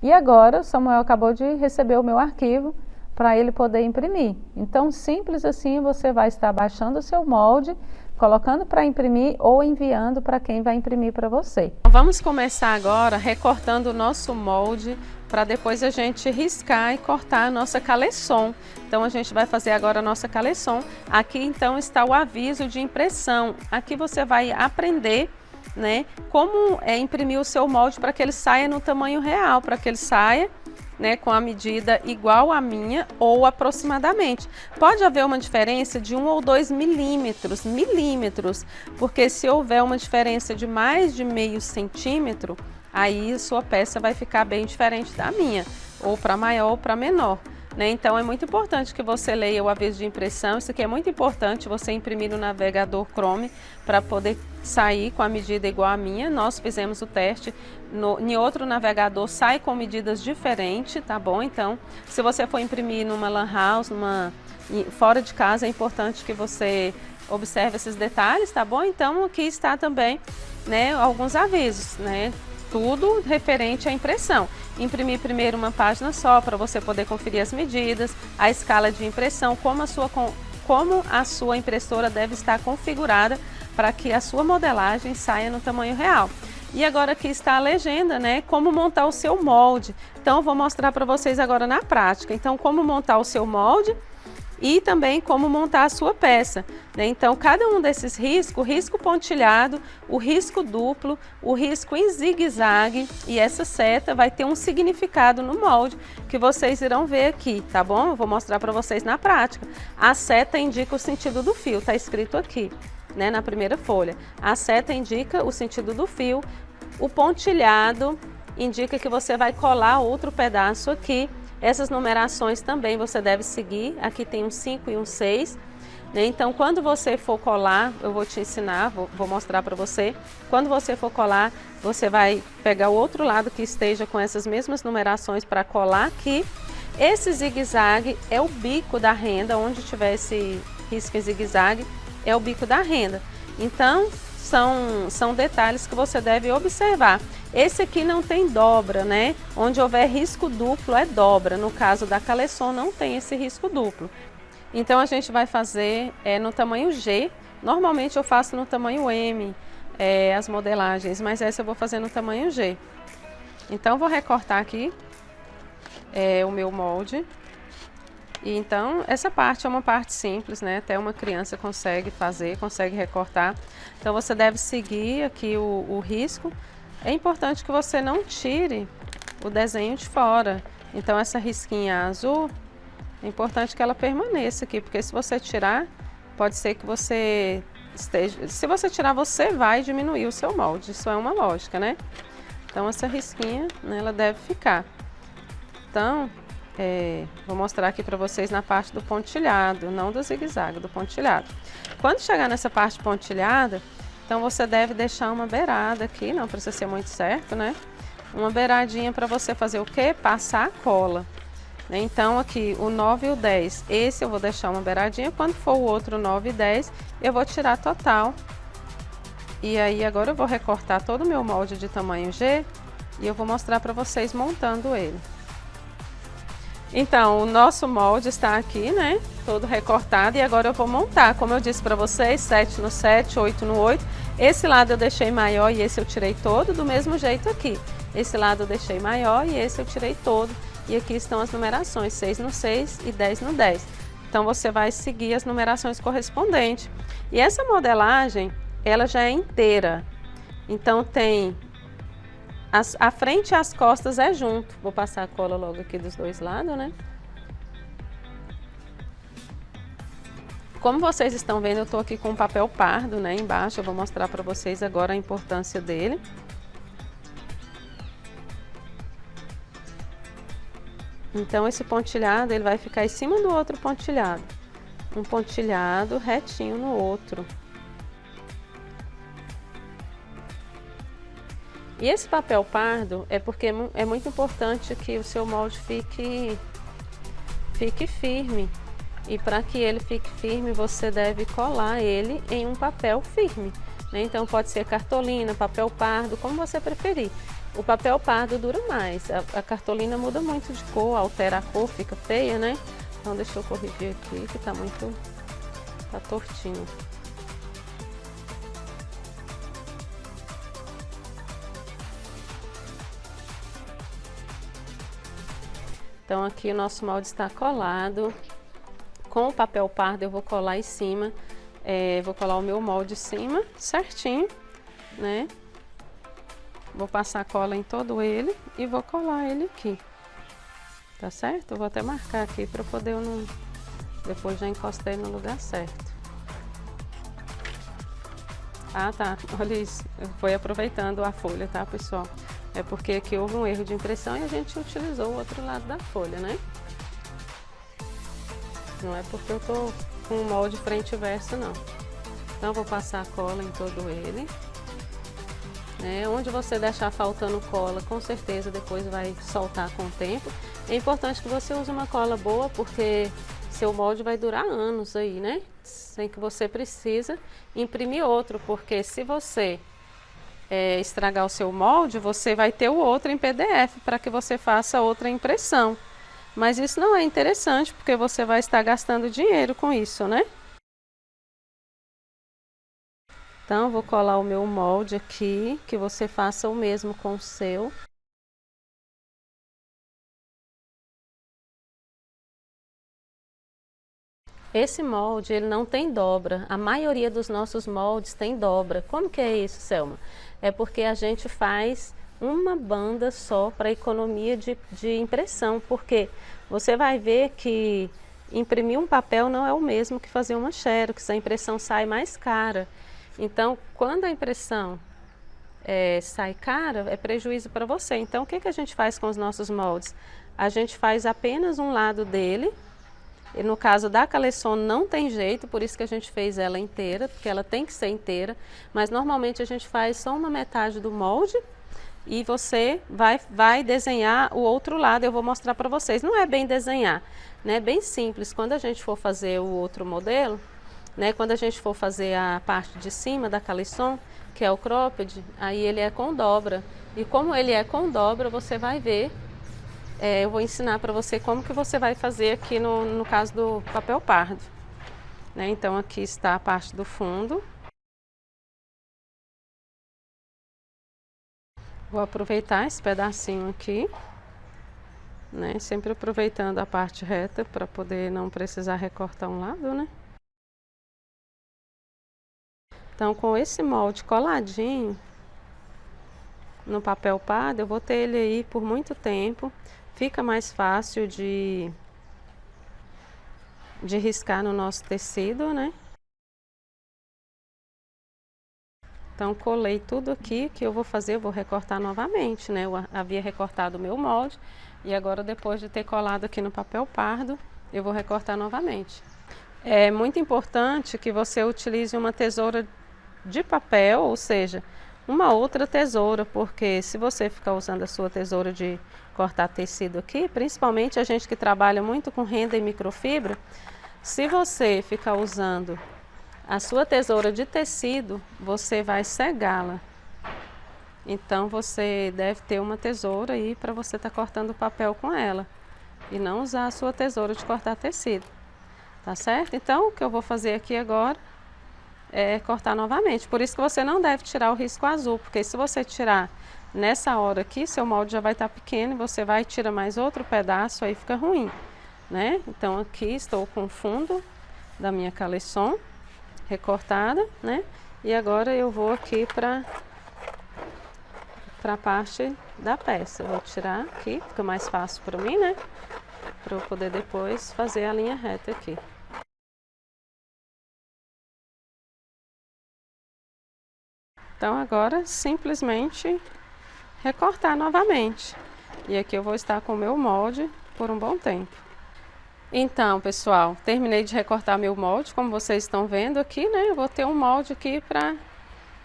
E agora o Samuel acabou de receber o meu arquivo para ele poder imprimir. Então, simples assim, você vai estar baixando o seu molde, colocando para imprimir ou enviando para quem vai imprimir para você. Vamos começar agora recortando o nosso molde para depois a gente riscar e cortar a nossa caleçon. Então a gente vai fazer agora a nossa caleçon. Aqui então está o aviso de impressão. Aqui você vai aprender, né, como imprimir o seu molde para que ele saia no tamanho real, para que ele saia, né, com a medida igual à minha ou aproximadamente. Pode haver uma diferença de 1 ou 2 milímetros, porque se houver uma diferença de mais de meio centímetro, aí sua peça vai ficar bem diferente da minha, ou para maior ou para menor, né? Então é muito importante que você leia o aviso de impressão. Isso aqui é muito importante, você imprimir no navegador Chrome para poder sair com a medida igual à minha. Nós fizemos o teste, em outro navegador sai com medidas diferentes, tá bom? Então, se você for imprimir numa lan house, fora de casa, é importante que você observe esses detalhes, tá bom? Então, aqui está também, né, alguns avisos, né? Tudo referente à impressão. Imprimir primeiro uma página só para você poder conferir as medidas, a escala de impressão, como a sua impressora deve estar configurada para que a sua modelagem saia no tamanho real. E agora aqui está a legenda, né? Como montar o seu molde. Então, eu vou mostrar para vocês agora na prática. Então, como montar o seu molde e também como montar a sua peça, né? Então, cada um desses riscos, o risco pontilhado, o risco duplo, o risco em zigue-zague e essa seta vai ter um significado no molde que vocês irão ver aqui, tá bom? Eu vou mostrar para vocês na prática. A seta indica o sentido do fio, tá escrito aqui, né, na primeira folha. A seta indica o sentido do fio, o pontilhado indica que você vai colar outro pedaço aqui. Essas numerações também você deve seguir, aqui tem um 5 e um 6, né? Então quando você for colar, eu vou te ensinar, vou mostrar para você. Quando você for colar, você vai pegar o outro lado que esteja com essas mesmas numerações para colar aqui. Esse zigue-zague é o bico da renda, onde tiver esse risco em zigue-zague, é o bico da renda. Então, são detalhes que você deve observar. Esse aqui não tem dobra, né? Onde houver risco duplo é dobra. No caso da caleçon não tem esse risco duplo. Então a gente vai fazer no tamanho G. Normalmente eu faço no tamanho M as modelagens, mas essa eu vou fazer no tamanho G. Então vou recortar aqui o meu molde. E então, essa parte é uma parte simples, né? Até uma criança consegue fazer, consegue recortar. Então, você deve seguir aqui o risco. É importante que você não tire o desenho de fora. Então, essa risquinha azul, é importante que ela permaneça aqui, porque se você tirar, pode ser que você esteja... Se você tirar, você vai diminuir o seu molde. Isso é uma lógica, né? Então, essa risquinha, né, ela deve ficar. Então... vou mostrar aqui para vocês na parte do pontilhado, não do zigue-zague, do pontilhado. Quando chegar nessa parte pontilhada, então você deve deixar uma beirada aqui, não precisa ser muito certo, né? Uma beiradinha para você fazer o quê? Passar a cola. Então aqui o 9 e o 10, esse eu vou deixar uma beiradinha, quando for o outro 9 e 10, eu vou tirar total. E aí agora eu vou recortar todo o meu molde de tamanho G e eu vou mostrar para vocês montando ele. Então, o nosso molde está aqui, né, todo recortado, e agora eu vou montar, como eu disse para vocês, 7 no 7, 8 no 8. Esse lado eu deixei maior e esse eu tirei todo, do mesmo jeito aqui. Esse lado eu deixei maior e esse eu tirei todo. E aqui estão as numerações, 6 no 6 e 10 no 10. Então você vai seguir as numerações correspondentes. E essa modelagem, ela já é inteira. Então tem a frente e as costas é junto. Vou passar a cola logo aqui dos dois lados, né? Como vocês estão vendo, eu estou aqui com um papel pardo, né, embaixo. Eu vou mostrar para vocês agora a importância dele. Então esse pontilhado, ele vai ficar em cima do outro pontilhado. Um pontilhado retinho no outro. E esse papel pardo é porque é muito importante que o seu molde fique firme. E para que ele fique firme, você deve colar ele em um papel firme, né? Então pode ser cartolina, papel pardo, como você preferir. O papel pardo dura mais, a cartolina muda muito de cor, altera a cor, fica feia, né? Então deixa eu corrigir aqui que tá tortinho. Então aqui o nosso molde está colado. Com o papel pardo eu vou colar em cima, vou colar o meu molde em cima, certinho, né? Vou passar cola em todo ele e vou colar ele aqui, tá certo? Eu vou até marcar aqui para poder eu não... Depois já encostei no lugar certo. Ah, tá, olha isso, foi aproveitando a folha, tá, pessoal? É porque aqui houve um erro de impressão e a gente utilizou o outro lado da folha, né? Não é porque eu tô com o molde frente e verso, não. Então, vou passar a cola em todo ele. Onde você deixar faltando cola, com certeza depois vai soltar com o tempo. É importante que você use uma cola boa, porque seu molde vai durar anos aí, né? Sem que você precisa imprimir outro, porque se você estragar o seu molde, você vai ter o outro em PDF para que você faça outra impressão. Mas isso não é interessante, porque você vai estar gastando dinheiro com isso, né? Então, vou colar o meu molde aqui, que você faça o mesmo com o seu. Esse molde, ele não tem dobra. A maioria dos nossos moldes tem dobra. Como que é isso, Selma? É porque a gente faz uma banda só para economia de impressão, porque você vai ver que imprimir um papel não é o mesmo que fazer uma xerox, a impressão sai mais cara. Então, quando a impressão sai cara, é prejuízo para você. Então, o que a gente faz com os nossos moldes? A gente faz apenas um lado dele, e no caso da Caleçon não tem jeito, por isso que a gente fez ela inteira, porque ela tem que ser inteira, mas normalmente a gente faz só uma metade do molde, e você vai desenhar o outro lado. Eu vou mostrar para vocês. Não é bem desenhar, né? É bem simples. Quando a gente for fazer o outro modelo, né? Quando a gente for fazer a parte de cima da Caleçon, que é o cropped, aí ele é com dobra. E como ele é com dobra, você vai ver. Eu vou ensinar para você como que você vai fazer aqui no caso do papel pardo, né? Então aqui está a parte do fundo. Vou aproveitar esse pedacinho aqui, né? Sempre aproveitando a parte reta para poder não precisar recortar um lado, né? Então, com esse molde coladinho no papel pardo, eu vou ter ele aí por muito tempo. Fica mais fácil de riscar no nosso tecido, né? Então, colei tudo aqui. Que eu vou fazer, eu vou recortar novamente, né? Eu havia recortado o meu molde e agora, depois de ter colado aqui no papel pardo, eu vou recortar novamente. É muito importante que você utilize uma tesoura de papel, ou seja, uma outra tesoura, porque se você ficar usando a sua tesoura de cortar tecido aqui, principalmente a gente que trabalha muito com renda e microfibra, se você ficar usando a sua tesoura de tecido, você vai cegá-la. Então você deve ter uma tesoura aí para você estar cortando o papel com ela e não usar a sua tesoura de cortar tecido, tá certo? Então o que eu vou fazer aqui agora é cortar novamente. Por isso que você não deve tirar o risco azul, porque se você tirar nessa hora aqui, seu molde já vai estar pequeno e você vai tirar mais outro pedaço, aí fica ruim. né? Então aqui estou com o fundo da minha caleçon recortada, né? E agora eu vou aqui para a parte da peça. Eu vou tirar aqui, fica mais fácil para mim, né? Para eu poder depois fazer a linha reta aqui. Então agora simplesmente recortar novamente. E aqui eu vou estar com o meu molde por um bom tempo. Então, pessoal, terminei de recortar meu molde, como vocês estão vendo aqui, né? Eu vou ter um molde aqui para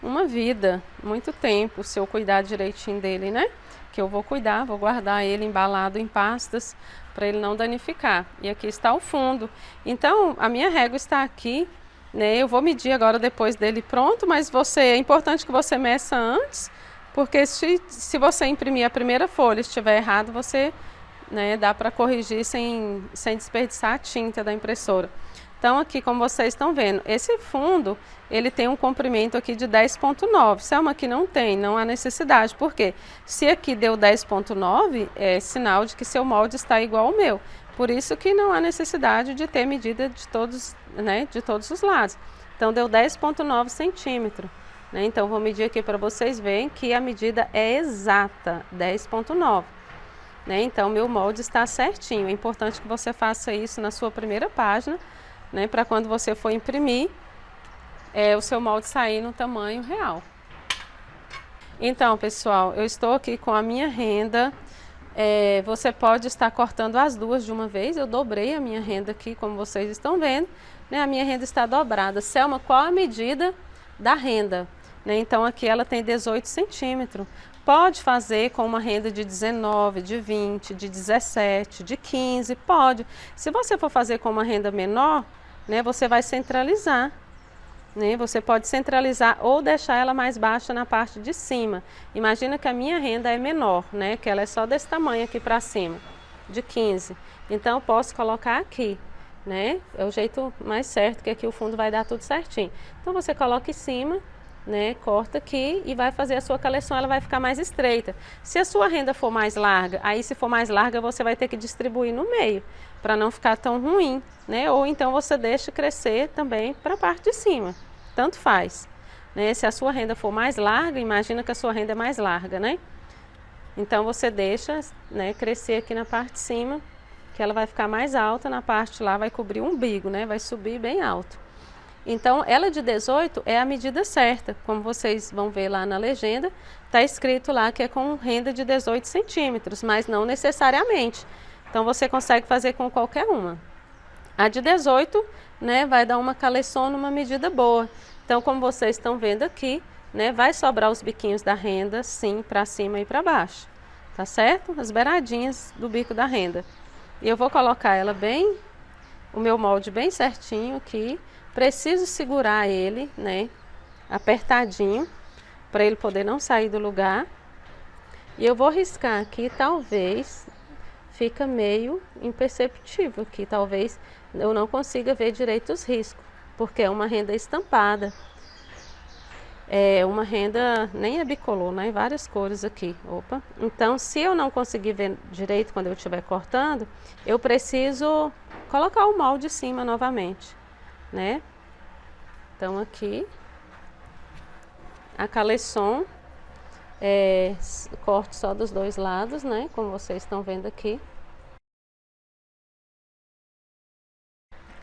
uma vida, muito tempo, se eu cuidar direitinho dele, né? Que eu vou cuidar, vou guardar ele embalado em pastas para ele não danificar. E aqui está o fundo. Então, a minha régua está aqui, né? Eu vou medir agora depois dele pronto, mas é importante que você meça antes, porque se você imprimir a primeira folha e estiver errado, você, né, dá para corrigir sem desperdiçar a tinta da impressora. Então aqui, como vocês estão vendo, esse fundo, ele tem um comprimento aqui de 10.9. Selma, aqui não há necessidade, porque se aqui deu 10.9, é sinal de que seu molde está igual ao meu. Por isso que não há necessidade de ter medida de todos, né, de todos os lados. Então deu 10.9 centímetros. Né? Então vou medir aqui para vocês verem que a medida é exata, 10.9. Né? Então meu molde está certinho. É importante que você faça isso na sua primeira página, né, para quando você for imprimir, o seu molde sair no tamanho real. Então, pessoal, eu estou aqui com a minha renda. Você pode estar cortando as duas de uma vez. Eu dobrei a minha renda aqui, como vocês estão vendo, né? A minha renda está dobrada. Selma, qual a medida da renda? Né? Então, aqui ela tem 18 centímetros. Pode fazer com uma renda de 19, de 20, de 17, de 15, pode. Se você for fazer com uma renda menor, né, você vai centralizar. Né? Você pode centralizar ou deixar ela mais baixa na parte de cima. Imagina que a minha renda é menor, né, que ela é só desse tamanho aqui para cima, de 15. Então, eu posso colocar aqui. Né? É o jeito mais certo, que aqui o fundo vai dar tudo certinho. Então, você coloca em cima, né, corta aqui e vai fazer a sua caleçon, ela vai ficar mais estreita. Se a sua renda for mais larga, aí se for mais larga você vai ter que distribuir no meio, para não ficar tão ruim, né? Ou então você deixa crescer também para a parte de cima, tanto faz. Né? Se a sua renda for mais larga, imagina que a sua renda é mais larga, né? Então você deixa, né, crescer aqui na parte de cima, que ela vai ficar mais alta, na parte lá vai cobrir o umbigo, né? Vai subir bem alto. Então, ela de 18 é a medida certa, como vocês vão ver lá na legenda, está escrito lá que é com renda de 18 centímetros, mas não necessariamente. Então, você consegue fazer com qualquer uma. A de 18, né, vai dar uma caleçon numa medida boa. Então, como vocês estão vendo aqui, né, vai sobrar os biquinhos da renda, sim, para cima e para baixo. Tá certo? As beiradinhas do bico da renda. E eu vou colocar ela bem, o meu molde bem certinho aqui. Preciso segurar ele, né, apertadinho, para ele poder não sair do lugar. E eu vou riscar aqui, talvez fica meio imperceptível aqui, talvez eu não consiga ver direito os riscos, porque é uma renda estampada. É uma renda, nem é bicolor, né, várias cores aqui. Opa. Então, se eu não conseguir ver direito quando eu estiver cortando, eu preciso colocar o molde em cima novamente. Né? Então aqui a caleçon corte só dos dois lados, né? Como vocês estão vendo aqui.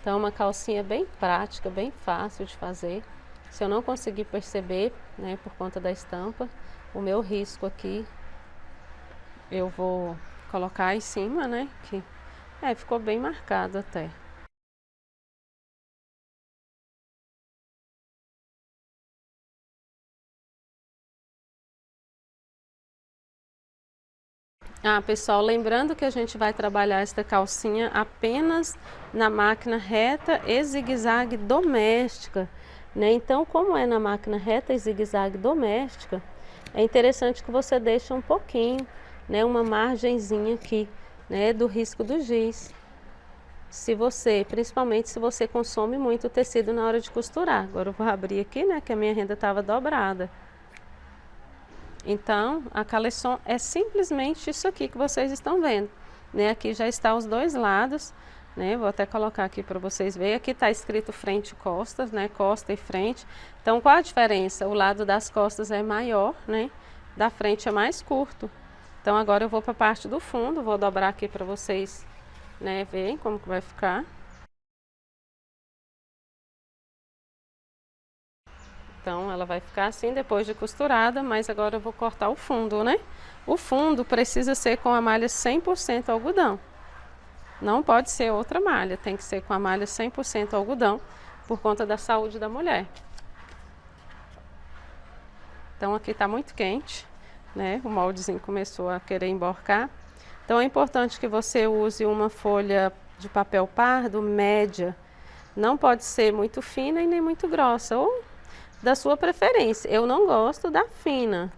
Então uma calcinha bem prática, bem fácil de fazer. Se eu não conseguir perceber, né, por conta da estampa, o meu risco aqui eu vou colocar em cima, né? Que ficou bem marcado até. Pessoal, lembrando que a gente vai trabalhar esta calcinha apenas na máquina reta e zigue-zague doméstica, né? Então, como é na máquina reta e zigue-zague doméstica, é interessante que você deixe um pouquinho, né, uma margenzinha aqui, né, do risco do giz. Principalmente se você consome muito tecido na hora de costurar. Agora eu vou abrir aqui, né, que a minha renda estava dobrada. Então, a caleçon é simplesmente isso aqui que vocês estão vendo. né? Aqui já está os dois lados, né? Vou até colocar aqui para vocês verem. Aqui está escrito frente e costas, né? Costa e frente. Então, qual a diferença? O lado das costas é maior, né? Da frente é mais curto. Então, agora eu vou para a parte do fundo, vou dobrar aqui para vocês, né, verem como que vai ficar. Então, ela vai ficar assim depois de costurada, mas agora eu vou cortar o fundo, né? O fundo precisa ser com a malha 100% algodão. Não pode ser outra malha, tem que ser com a malha 100% algodão, por conta da saúde da mulher. Então, aqui tá muito quente, né? O moldezinho começou a querer emborcar. Então, é importante que você use uma folha de papel pardo média. Não pode ser muito fina e nem muito grossa, ou da sua preferência. Eu não gosto da fina,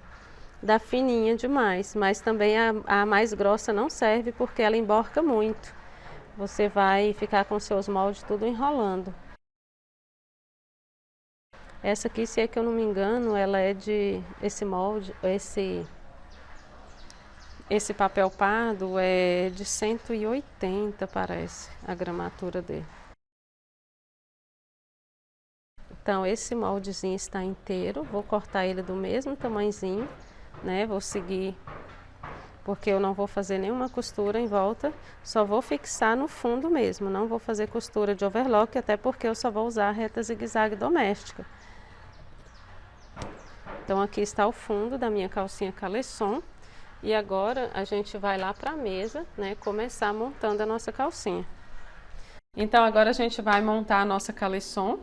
da fininha demais, mas também a mais grossa não serve porque ela emborca muito. Você vai ficar com seus moldes tudo enrolando. Essa aqui, se é que eu não me engano, ela é de esse molde, esse papel pardo é de 180, parece, a gramatura dele. Então, esse moldezinho está inteiro, vou cortar ele do mesmo tamanhozinho, né? Vou seguir, porque eu não vou fazer nenhuma costura em volta, só vou fixar no fundo mesmo, não vou fazer costura de overlock, até porque eu só vou usar a reta zigue-zague doméstica. Então, aqui está o fundo da minha calcinha caleçon, e agora a gente vai lá para a mesa, né? Começar montando a nossa calcinha. Então, agora a gente vai montar a nossa caleçon,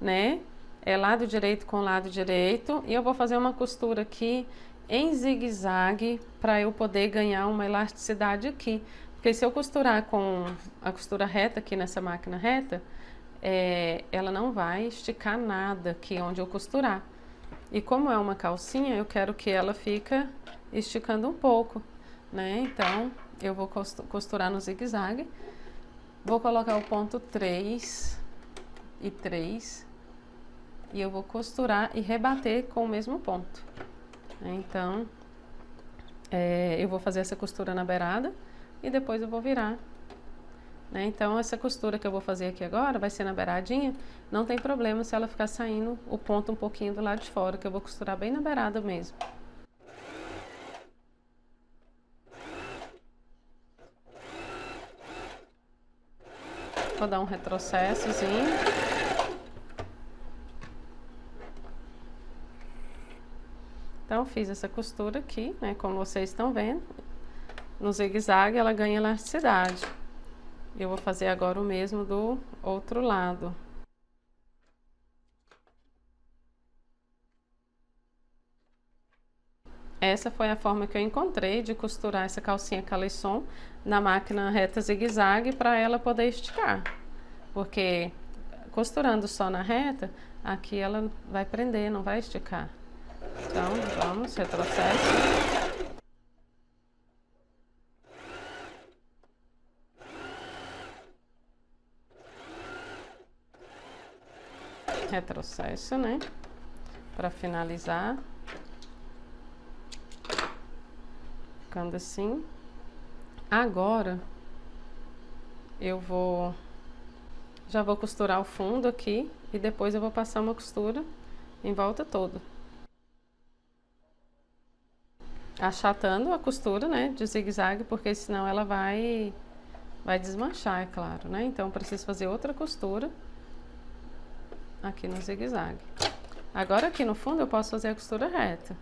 né? É lado direito com lado direito, e eu vou fazer uma costura aqui em zigue-zague para eu poder ganhar uma elasticidade aqui, porque se eu costurar com a costura reta aqui nessa máquina reta, ela não vai esticar nada aqui onde eu costurar. E como é uma calcinha, eu quero que ela fique esticando um pouco, né? Então, eu vou costurar no zigue-zague, vou colocar o ponto 3 e 3, e eu vou costurar e rebater com o mesmo ponto. Então, eu vou fazer essa costura na beirada e depois eu vou virar, né? Então, essa costura que eu vou fazer aqui agora vai ser na beiradinha, não tem problema se ela ficar saindo o ponto um pouquinho do lado de fora, que eu vou costurar bem na beirada mesmo. Vou dar um retrocessozinho. Então, fiz essa costura aqui, né, como vocês estão vendo. No zigue-zague ela ganha elasticidade. Eu vou fazer agora o mesmo do outro lado. Essa foi a forma que eu encontrei de costurar essa calcinha caleçon na máquina reta zigue-zague para ela poder esticar. Porque costurando só na reta, aqui ela vai prender, não vai esticar. Então, vamos, retrocesso. Retrocesso, né? Para finalizar. Ficando assim. Agora, já vou costurar o fundo aqui e depois eu vou passar uma costura em volta toda. Achatando a costura, né, de zigue-zague, porque senão ela vai desmanchar, é claro, né? Então, preciso fazer outra costura aqui no zigue-zague. Agora, aqui no fundo, eu posso fazer a costura reta,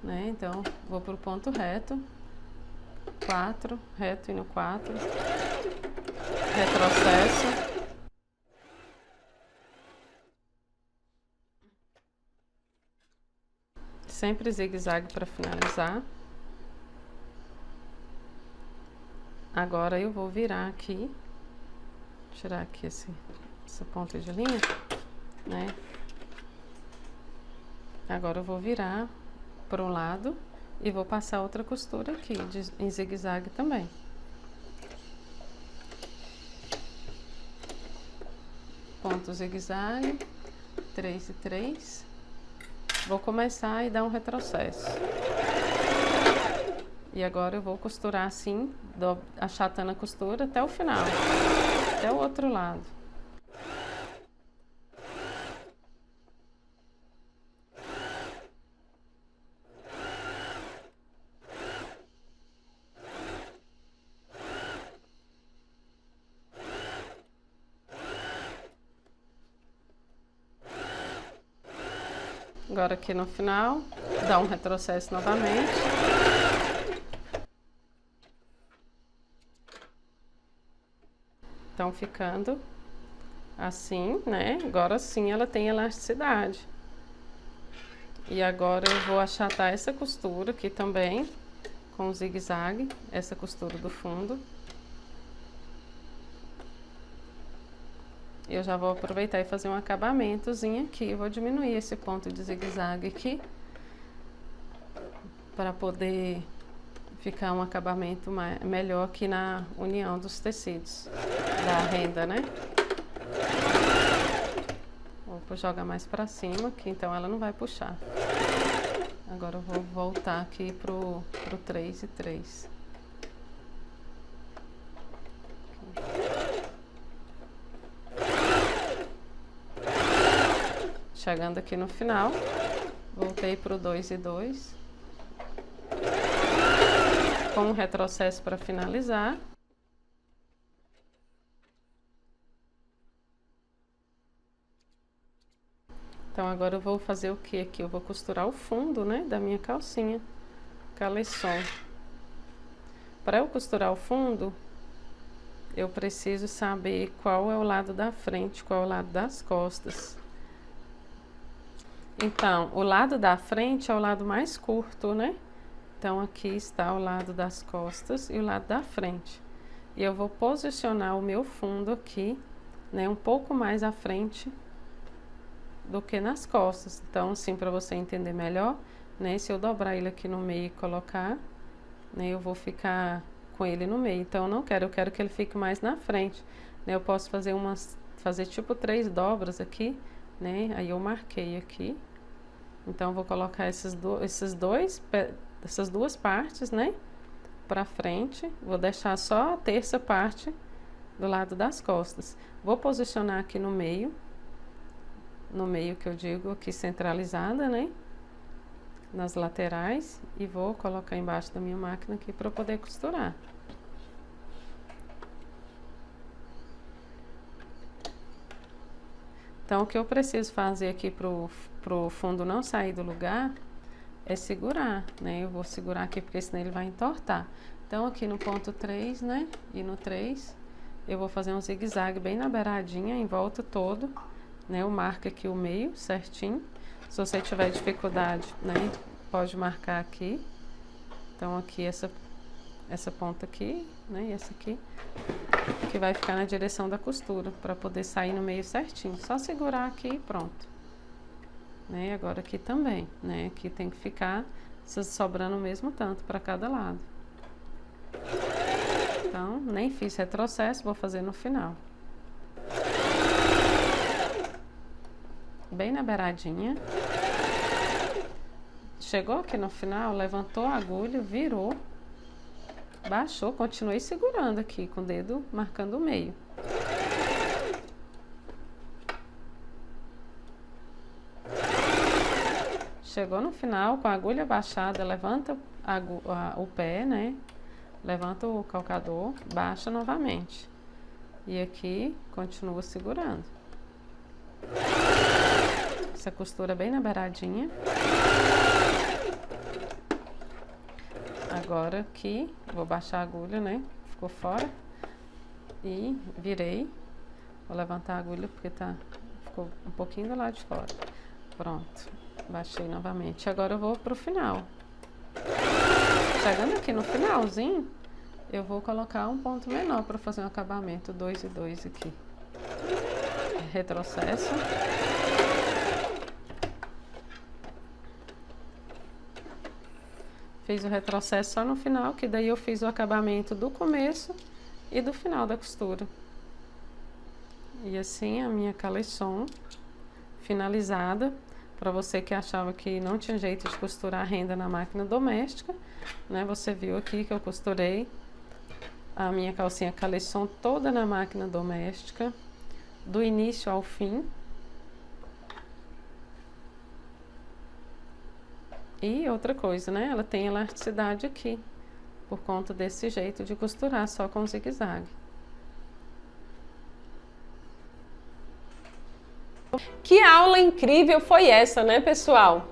né? Então, vou pro ponto reto, 4, reto e no 4, retrocesso. Sempre zigue-zague para finalizar. Agora eu vou virar aqui, tirar aqui essa ponta de linha, né? Agora eu vou virar para um lado e vou passar outra costura aqui em zigue-zague também. Ponto zigue-zague, 3 e 3. Vou começar e dar um retrocesso. E agora eu vou costurar assim, achatando a costura até o final, até o outro lado. Agora aqui no final, dá um retrocesso novamente. Então ficando assim, né? Agora sim ela tem elasticidade. E agora eu vou achatar essa costura aqui também, com o zigue-zague, essa costura do fundo. Eu já vou aproveitar e fazer um acabamentozinho aqui. Eu vou diminuir esse ponto de zigue-zague aqui, para poder ficar um acabamento melhor aqui na união dos tecidos da renda, né? Vou jogar mais pra cima, que então ela não vai puxar. Agora eu vou voltar aqui pro 3 e 3. Chegando aqui no final, voltei pro 2 e 2. Com um retrocesso para finalizar. Então agora eu vou fazer o que aqui? Eu vou costurar o fundo, né, da minha calcinha, caleçon. Para eu costurar o fundo, eu preciso saber qual é o lado da frente, qual é o lado das costas. Então, o lado da frente é o lado mais curto, né? Então, aqui está o lado das costas e o lado da frente. E eu vou posicionar o meu fundo aqui, né, um pouco mais à frente do que nas costas. Então, assim, para você entender melhor, né, se eu dobrar ele aqui no meio e colocar, né, eu vou ficar com ele no meio. Então, eu não quero, eu quero que ele fique mais na frente, né? Eu posso fazer tipo 3 dobras aqui, né? Aí eu marquei aqui. Então, eu vou colocar essas duas partes, né, para frente. Vou deixar só a terça parte do lado das costas. Vou posicionar aqui no meio que eu digo aqui centralizada, né, nas laterais, e vou colocar embaixo da minha máquina aqui para poder costurar. Então, o que eu preciso fazer aqui pro fundo não sair do lugar é segurar, né? Eu vou segurar aqui porque senão ele vai entortar. Então, aqui no ponto 3, né? E no 3, eu vou fazer um zigue-zague bem na beiradinha, em volta todo, né? Eu marco aqui o meio certinho. Se você tiver dificuldade, né, pode marcar aqui. Então, aqui essa ponta aqui, né? E essa aqui, que vai ficar na direção da costura, para poder sair no meio certinho. Só segurar aqui e pronto. Né? Agora aqui também, né? Aqui tem que ficar sobrando o mesmo tanto para cada lado. Então, nem fiz retrocesso, vou fazer no final. Bem na beiradinha. Chegou aqui no final, levantou a agulha, virou, baixou, continuei segurando aqui com o dedo marcando o meio. Chegou no final, com a agulha baixada, levanta o pé, né? Levanta o calcador, baixa novamente. E aqui, continua segurando. Essa costura bem na beiradinha. Agora aqui, vou baixar a agulha, né? Ficou fora. E virei. Vou levantar a agulha porque ficou um pouquinho do lado de fora. Pronto. Baixei novamente. Agora eu vou pro final. Chegando aqui no finalzinho, eu vou colocar um ponto menor para fazer um acabamento 2 e 2 aqui. Retrocesso. Fiz o retrocesso só no final, que daí eu fiz o acabamento do começo e do final da costura. E assim a minha caleçon finalizada. para você que achava que não tinha jeito de costurar renda na máquina doméstica, né? Você viu aqui que eu costurei a minha calcinha caleçon toda na máquina doméstica, do início ao fim. E outra coisa, né? Ela tem elasticidade aqui, por conta desse jeito de costurar só com zigue-zague. Que aula incrível foi essa, né, pessoal?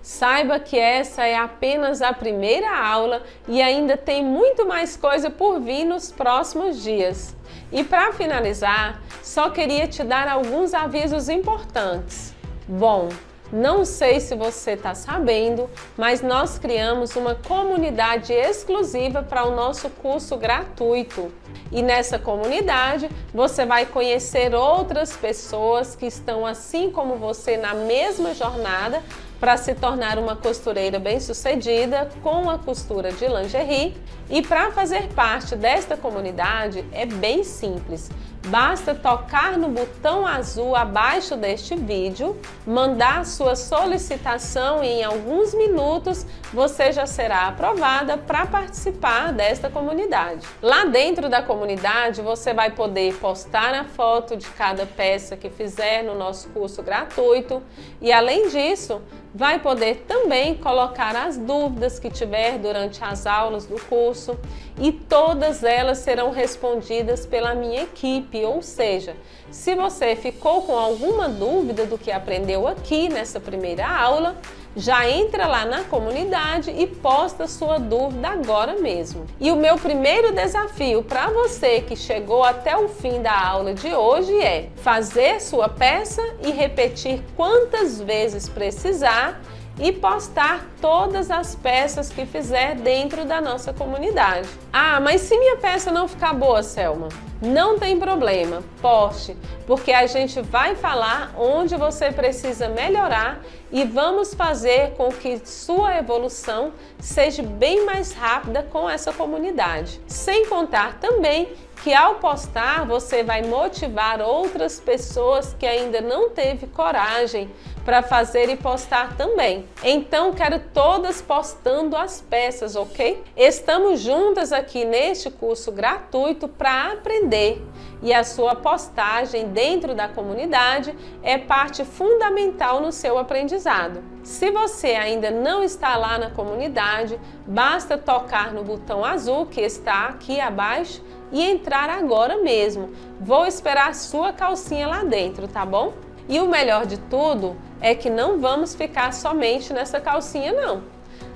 Saiba que essa é apenas a primeira aula e ainda tem muito mais coisa por vir nos próximos dias. E para finalizar, só queria te dar alguns avisos importantes. Bom, não sei se você está sabendo, mas nós criamos uma comunidade exclusiva para o nosso curso gratuito. E nessa comunidade você vai conhecer outras pessoas que estão assim como você na mesma jornada para se tornar uma costureira bem-sucedida com a costura de lingerie. E para fazer parte desta comunidade é bem simples. Basta tocar no botão azul abaixo deste vídeo, mandar sua solicitação e em alguns minutos você já será aprovada para participar desta comunidade. Lá dentro da comunidade você vai poder postar a foto de cada peça que fizer no nosso curso gratuito e, além disso, vai poder também colocar as dúvidas que tiver durante as aulas do curso e todas elas serão respondidas pela minha equipe, ou seja, se você ficou com alguma dúvida do que aprendeu aqui nessa primeira aula, já entra lá na comunidade e posta sua dúvida agora mesmo. E o meu primeiro desafio para você que chegou até o fim da aula de hoje é fazer sua peça e repetir quantas vezes precisar e postar todas as peças que fizer dentro da nossa comunidade. Ah, mas se minha peça não ficar boa, Selma? Não tem problema, poste, porque a gente vai falar onde você precisa melhorar e vamos fazer com que sua evolução seja bem mais rápida com essa comunidade. Sem contar também que ao postar você vai motivar outras pessoas que ainda não teve coragem para fazer e postar também. Então quero todas postando as peças, ok? Estamos juntas aqui neste curso gratuito para aprender e a sua postagem dentro da comunidade é parte fundamental no seu aprendizado. Se você ainda não está lá na comunidade, basta tocar no botão azul que está aqui abaixo e entrar agora mesmo. Vou esperar sua calcinha lá dentro, tá bom? E o melhor de tudo é que não vamos ficar somente nessa calcinha não.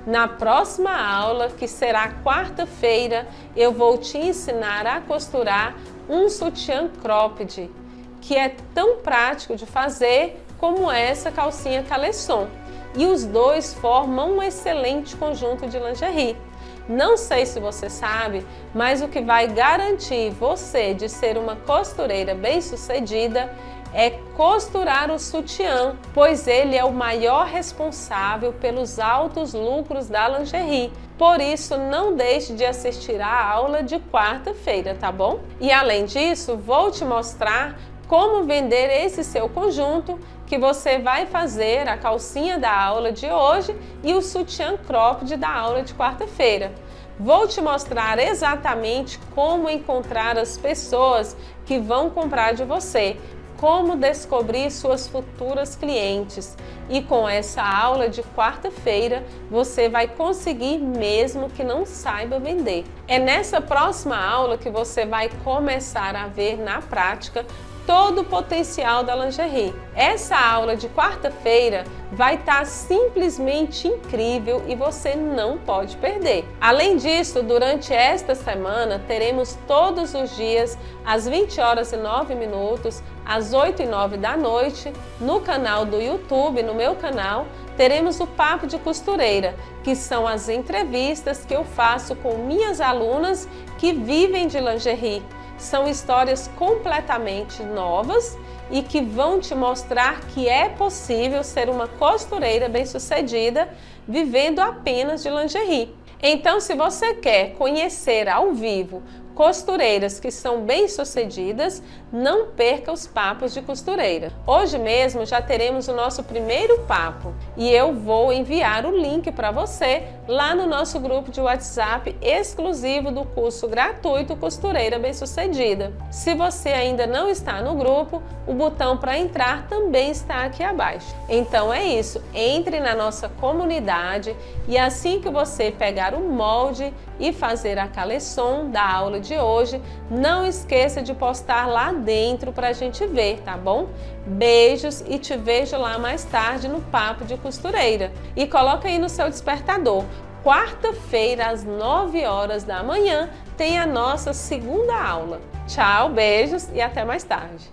Na próxima aula, que será quarta-feira, eu vou te ensinar a costurar um sutiã cropped, que é tão prático de fazer como essa calcinha caleçon. E os dois formam um excelente conjunto de lingerie. Não sei se você sabe, mas o que vai garantir você de ser uma costureira bem-sucedida é costurar o sutiã, pois ele é o maior responsável pelos altos lucros da lingerie. Por isso, não deixe de assistir a aula de quarta-feira, tá bom? E além disso, vou te mostrar como vender esse seu conjunto, que você vai fazer a calcinha da aula de hoje e o sutiã cropped da aula de quarta-feira. Vou te mostrar exatamente como encontrar as pessoas que vão comprar de você, como descobrir suas futuras clientes. E com essa aula de quarta-feira, você vai conseguir mesmo que não saiba vender. É nessa próxima aula que você vai começar a ver na prática todo o potencial da lingerie. Essa aula de quarta-feira vai estar simplesmente incrível e você não pode perder. Além disso, durante esta semana, teremos todos os dias, às 20h09, às 8h09 da noite, no canal do YouTube, no meu canal, teremos o Papo de Costureira, que são as entrevistas que eu faço com minhas alunas que vivem de lingerie. São histórias completamente novas e que vão te mostrar que é possível ser uma costureira bem-sucedida vivendo apenas de lingerie. Então, se você quer conhecer ao vivo costureiras que são bem-sucedidas, não perca os papos de costureira. Hoje mesmo já teremos o nosso primeiro papo e eu vou enviar o link para você lá no nosso grupo de WhatsApp exclusivo do curso gratuito Costureira Bem-Sucedida. Se você ainda não está no grupo, o botão para entrar também está aqui abaixo. Então é isso, entre na nossa comunidade e assim que você pegar o molde e fazer a caleçon da aula de hoje, não esqueça de postar lá dentro para a gente ver, tá bom? Beijos e te vejo lá mais tarde no Papo de Costureira. E coloca aí no seu despertador. Quarta-feira, às 9 horas da manhã, tem a nossa segunda aula. Tchau, beijos e até mais tarde.